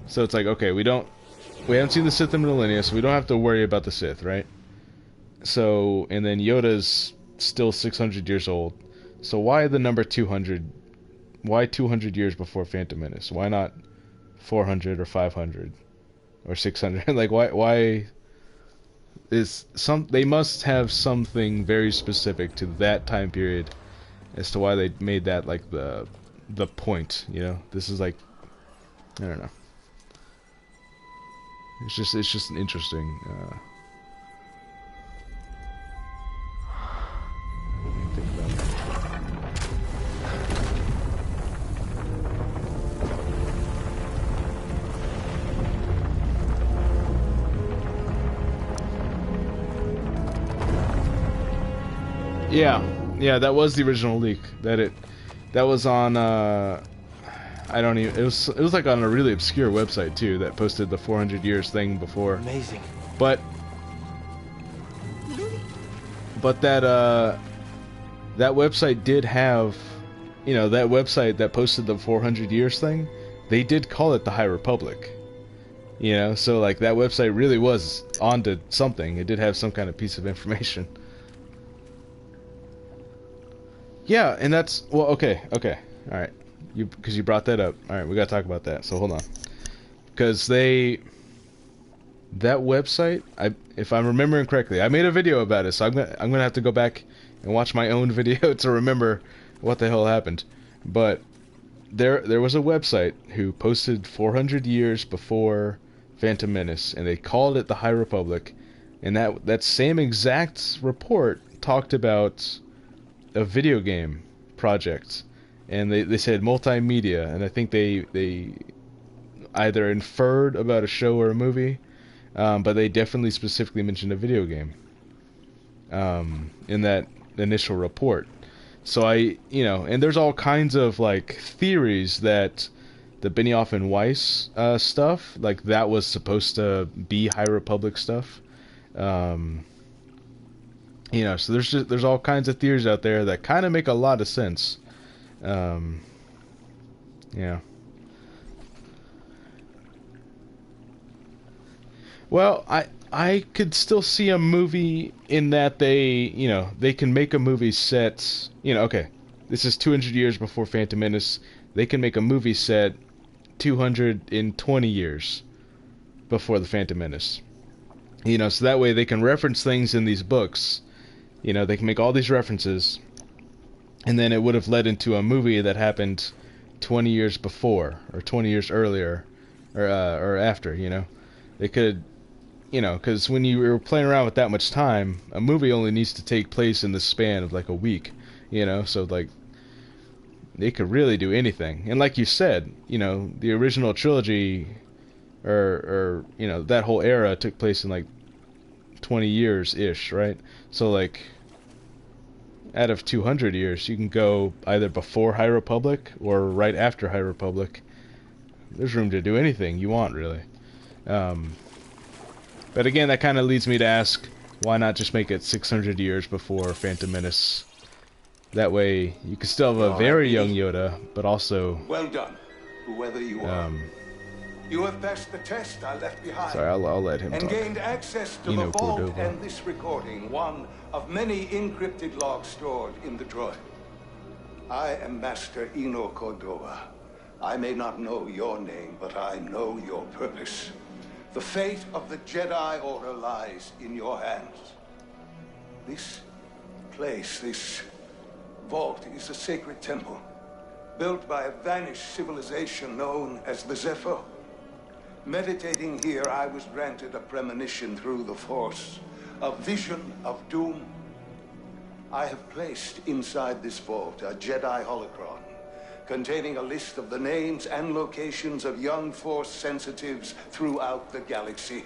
so it's like, okay, we haven't seen the Sith in millennia, so we don't have to worry about the Sith, right? So, and then Yoda's still 600 years old. So why the number 200? Why 200 years before Phantom Menace? Why not 400 or 500 or 600? Like, why is they must have something very specific to that time period as to why they made that, like, the point, you know? This is, like, I don't know. It's just an interesting think about it. Yeah, that was the original leak. That was on I don't even, it was like on a really obscure website too that posted the 400 years thing before. Amazing. But that website did have, you know, that website that posted the 400 years thing, they did call it the High Republic. You know, so, like, that website really was onto something. It did have some kind of piece of information. Yeah, and that's, well, okay, alright. Because you brought that up. Alright, we gotta talk about that, so hold on. Because that website, if I'm remembering correctly, I made a video about it, so I'm gonna have to go back and watch my own video to remember what the hell happened. But there was a website who posted 400 years before Phantom Menace, and they called it the High Republic, and that same exact report talked about a video game project, and they said multimedia, and I think they either inferred about a show or a movie, but they definitely specifically mentioned a video game in that initial report. So and there's all kinds of like theories that the Benioff and Weiss stuff, like that was supposed to be High Republic stuff. So there's all kinds of theories out there that kind of make a lot of sense. Yeah. Well, I could still see a movie in that they can make a movie set, okay, this is 200 years before Phantom Menace. They can make a movie set 220 years before the Phantom Menace. So that way they can reference things in these books. They can make all these references, and then it would have led into a movie that happened 20 years before, or 20 years earlier, or after, They could, because when you were playing around with that much time, a movie only needs to take place in the span of like a week, so like, they could really do anything. And like you said, the original trilogy, or that whole era took place in like 20 years-ish, right? So like, out of 200 years, you can go either before High Republic or right after High Republic. There's room to do anything you want, really. But again, that kind of leads me to ask, why not just make it 600 years before Phantom Menace? That way, you can still have a very young Yoda, but also... Well done, whoever you are. You have passed the test I left behind. Sorry, I'll let him and talk. Gained access to the vault and this recording, one of many encrypted logs stored in the droid. I am Master Eno Cordova. I may not know your name, but I know your purpose. The fate of the Jedi Order lies in your hands. This place, this vault, is a sacred temple, built by a vanished civilization known as the Zepho. Meditating here, I was granted a premonition through the Force, a vision of doom. I have placed inside this vault a Jedi holocron, containing a list of the names and locations of young Force sensitives throughout the galaxy.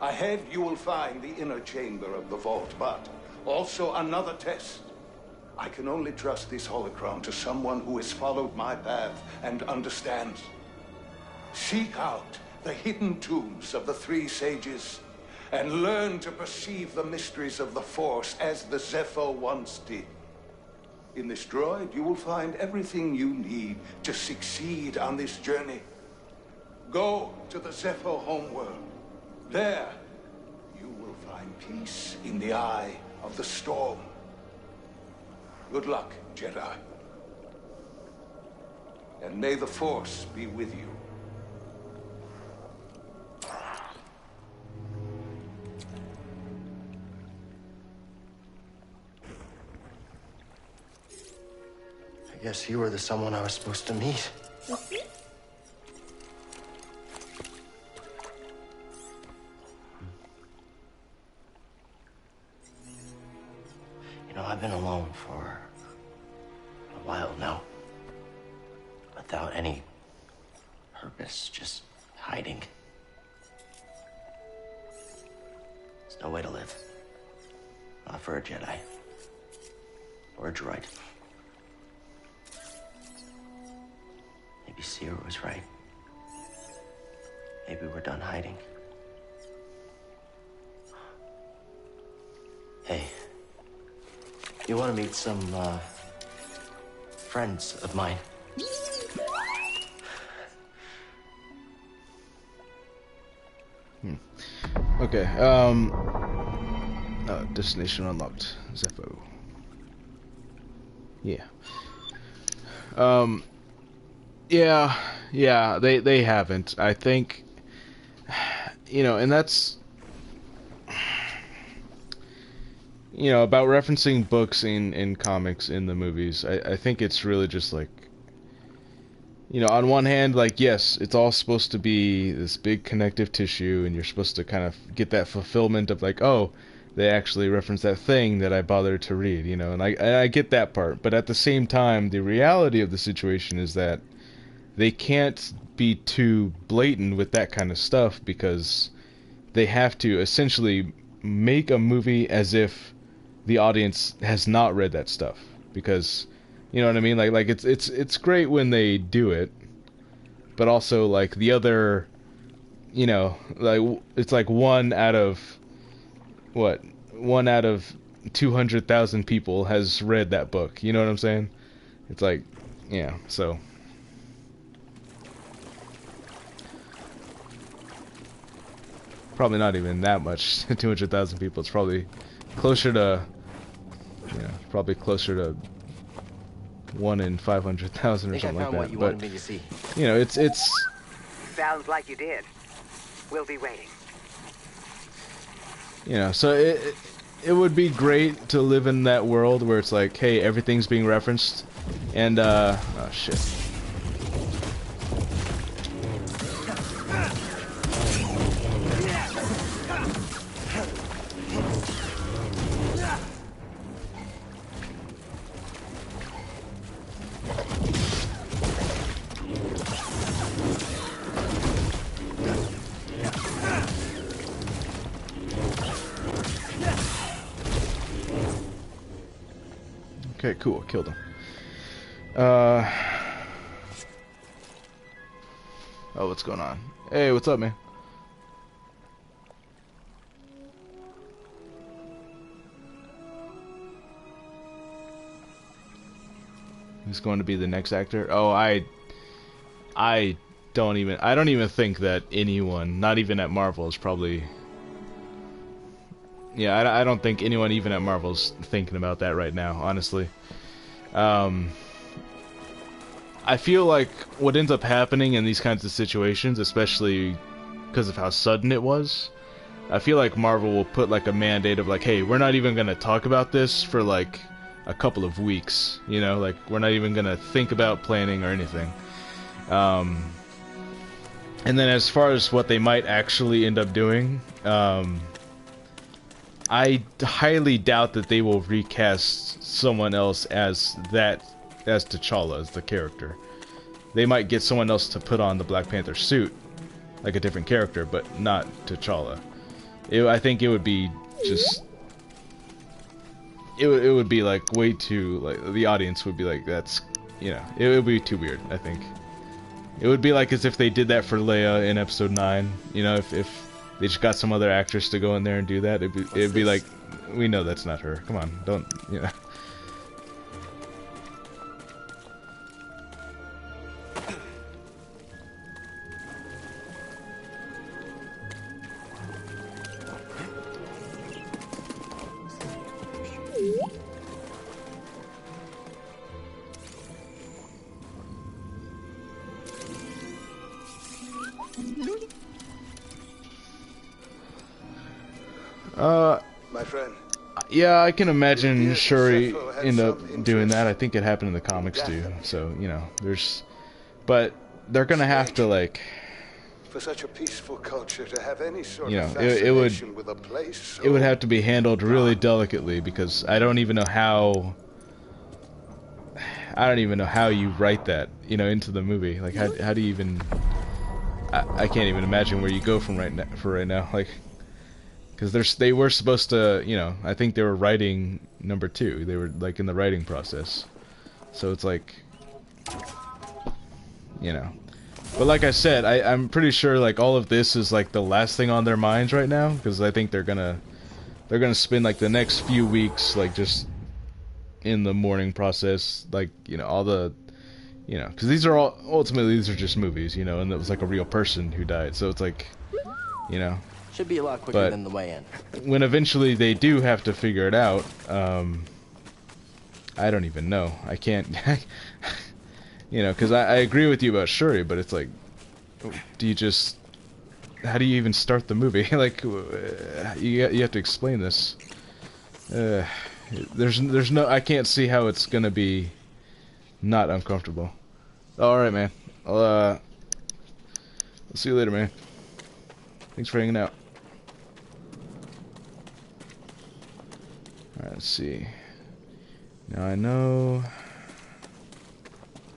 Ahead, you will find the inner chamber of the vault, but also another test. I can only trust this holocron to someone who has followed my path and understands. Seek out the hidden tombs of the three sages and learn to perceive the mysteries of the Force as the Zepho once did. In this droid, you will find everything you need to succeed on this journey. Go to the Zepho homeworld. There, you will find peace in the eye of the storm. Good luck, Jedi. And may the Force be with you. I guess you were the someone I was supposed to meet. I've been alone for a while now. Without any purpose, just hiding. There's no way to live. Not for a Jedi. Or a droid. Maybe Seer was right. Maybe we're done hiding. Hey. You want to meet some, friends of mine? Okay, destination unlocked. Zepho. Yeah. Yeah, they haven't. I think, and that's, about referencing books in comics in the movies. I think it's really just like, on one hand, like, yes, it's all supposed to be this big connective tissue, and you're supposed to kind of get that fulfillment of like, oh, they actually reference that thing that I bothered to read, and I get that part. But at the same time, the reality of the situation is that they can't be too blatant with that kind of stuff, because they have to essentially make a movie as if the audience has not read that stuff. because, you know what I mean? Like it's great when they do it, but also like the other, you know, like it's like one out of 200,000 people has read that book. You know what I'm saying? It's like, yeah, so. Probably not even that much, 200,000 people. It's probably closer to, you know, probably closer to 1 in 500,000 or something like that. What you wanted me to see. You know, it's. Sounds like you did. We'll be waiting. You know, so it would be great to live in that world where it's like, hey, everything's being referenced, and oh shit. Okay, cool. Killed him. Oh, what's going on? Hey, what's up, man? Who's going to be the next actor? Oh, I don't even think that anyone, not even at Marvel, is probably. Yeah, I don't think anyone even at Marvel's thinking about that right now, honestly. I feel like what ends up happening in these kinds of situations, especially because of how sudden it was, I feel like Marvel will put like a mandate of like, hey, we're not even going to talk about this for like a couple of weeks, you know, like we're not even going to think about planning or anything. And then as far as what they might actually end up doing, I highly doubt that they will recast someone else as T'Challa, as the character. They might get someone else to put on the Black Panther suit, like a different character, but not T'Challa. I think it would be just... It would be like way too... like the audience would be like, that's... you know, it would be too weird, I think. It would be like as if they did that for Leia in Episode 9, you know, if they just got some other actress to go in there and do that. It'd be like, we know that's not her. Come on, don't, you know. My friend. Yeah, I can imagine Shuri end up doing that. I think it happened in the comics too. So, you know, but they're gonna have to like. For such a peaceful culture to have any sort of fascination with a place. It would have to be handled really delicately because I don't even know how. I don't even know how you write that, you know, into the movie. Like, how do you even? I can't even imagine where you go from right now. Like. Because they were supposed to, you know, I think they were writing number 2. They were, like, in the writing process. So it's like, you know. But like I said, I'm pretty sure, like, all of this is, like, the last thing on their minds right now. Because I think they're gonna spend, like, the next few weeks, like, just in the mourning process. Like, you know, all the, you know. Because ultimately, these are just movies, you know. And it was, like, a real person who died. So it's like, you know. Should be a lot quicker than the way in. When eventually they do have to figure it out, I don't even know. I can't, you know, because I agree with you about Shuri, but it's like, do you just, how do you even start the movie? Like, you have to explain this. There's no, I can't see how it's gonna be not uncomfortable. All right, man. I'll see you later, man. Thanks for hanging out. Alright, let's see. Now I know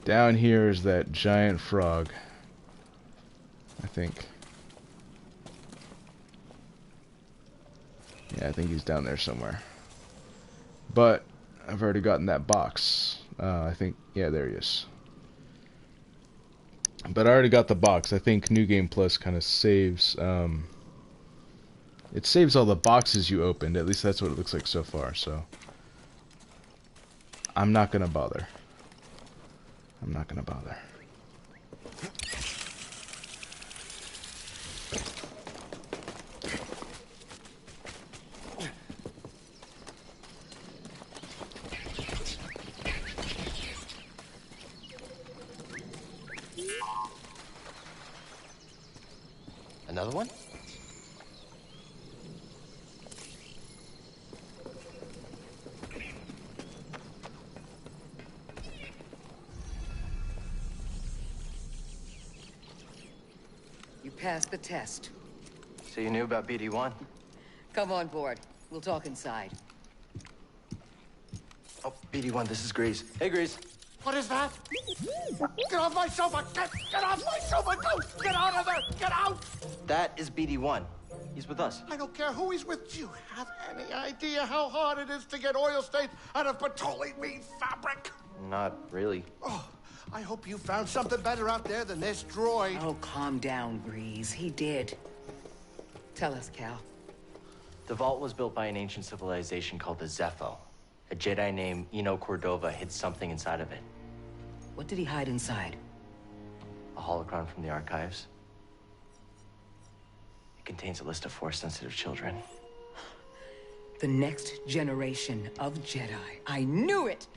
down here is that giant frog. I think. Yeah, I think he's down there somewhere. But I've already gotten that box. I think, yeah, there he is. But I already got the box. I think New Game Plus kind of saves, it saves all the boxes you opened. At least that's what it looks like so far, so I'm not gonna bother. I'm not gonna bother. Another one? You passed the test. So you knew about BD1? Come on board. We'll talk inside. Oh, BD1, this is Grease. Hey, Grease. What is that? Get off my sofa! Get off my sofa! Go! Get out of there! Get out! That is BD1. He's with us. I don't care who he's with. Do you have any idea how hard it is to get oil stains out of petroleum fabric? Not really. Oh, I hope you found something better out there than this droid. Oh, calm down, Grease. He did. Tell us, Cal. The vault was built by an ancient civilization called the Zepho. A Jedi named Eno Cordova hid something inside of it. What did he hide inside? A holocron from the archives. It contains a list of Force-sensitive children. The next generation of Jedi. I knew it!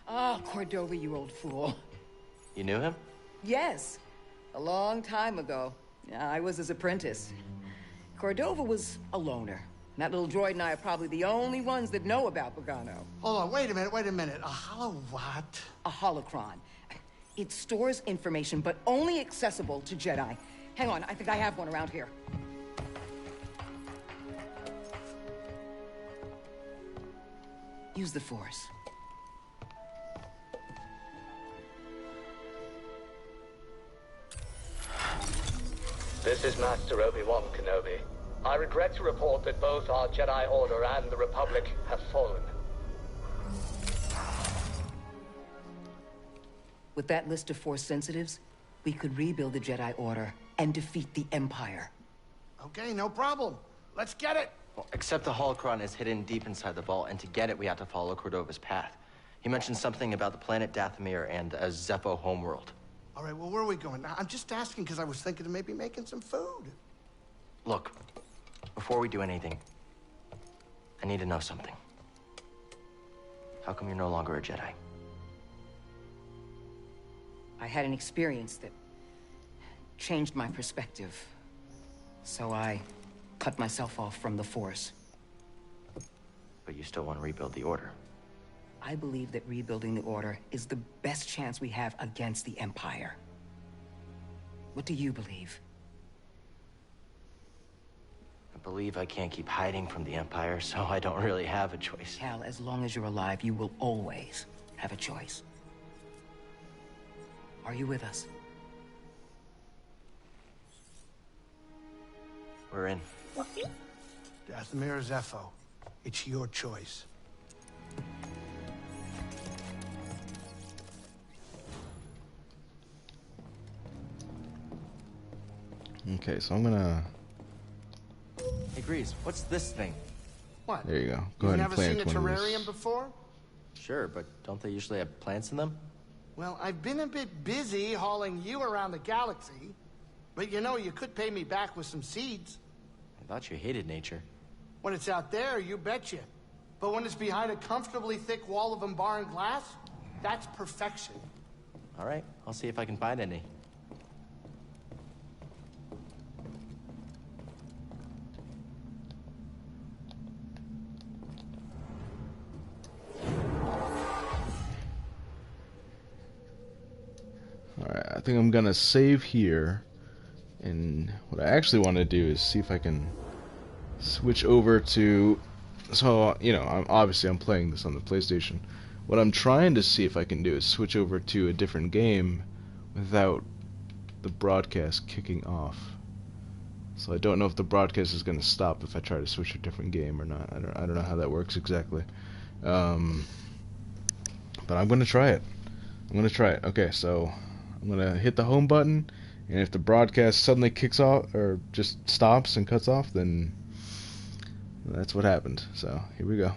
Ah, Cordova, you old fool. You knew him? Yes. A long time ago. I was his apprentice. Cordova was a loner. That little droid and I are probably the only ones that know about Bogano. Hold on, wait a minute. A holo what? A holocron. It stores information, but only accessible to Jedi. Hang on, I think I have one around here. Use the Force. This is Master Obi-Wan Kenobi. I regret to report that both our Jedi Order and the Republic have fallen. With that list of Force sensitives, we could rebuild the Jedi Order and defeat the Empire. Okay, no problem. Let's get it. Well, except the holocron is hidden deep inside the vault, and to get it, we have to follow Cordova's path. He mentioned something about the planet Dathomir and a Zepho homeworld. All right, well, where are we going? I'm just asking because I was thinking of maybe making some food. Look, before we do anything, I need to know something. How come you're no longer a Jedi? I had an experience that changed my perspective. So I cut myself off from the Force. But you still want to rebuild the Order? I believe that rebuilding the Order is the best chance we have against the Empire. What do you believe? I believe I can't keep hiding from the Empire, so I don't really have a choice. Cal, as long as you're alive, you will always have a choice. Are you with us? We're in. Dathomir or Zepho, it's your choice. Okay, so I'm gonna... Hey, Grease, what's this thing? What? There you go. Go You've ahead and never seen plant a one of terrarium these. before? Sure, but don't they usually have plants in them? Well, I've been a bit busy hauling you around the galaxy. But you know, you could pay me back with some seeds. I thought you hated nature. When it's out there, you betcha. But when it's behind a comfortably thick wall of embarring glass, that's perfection. All right, I'll see if I can find any. Alright, I think I'm gonna save here. And what I actually want to do is see if I can switch over to... So, you know, I'm playing this on the PlayStation. What I'm trying to see if I can do is switch over to a different game without the broadcast kicking off. So I don't know if the broadcast is going to stop if I try to switch to a different game or not. I don't know how that works exactly. but I'm gonna try it. Okay, so I'm gonna hit the home button, and if the broadcast suddenly kicks off or just stops and cuts off, then that's what happened. So here we go.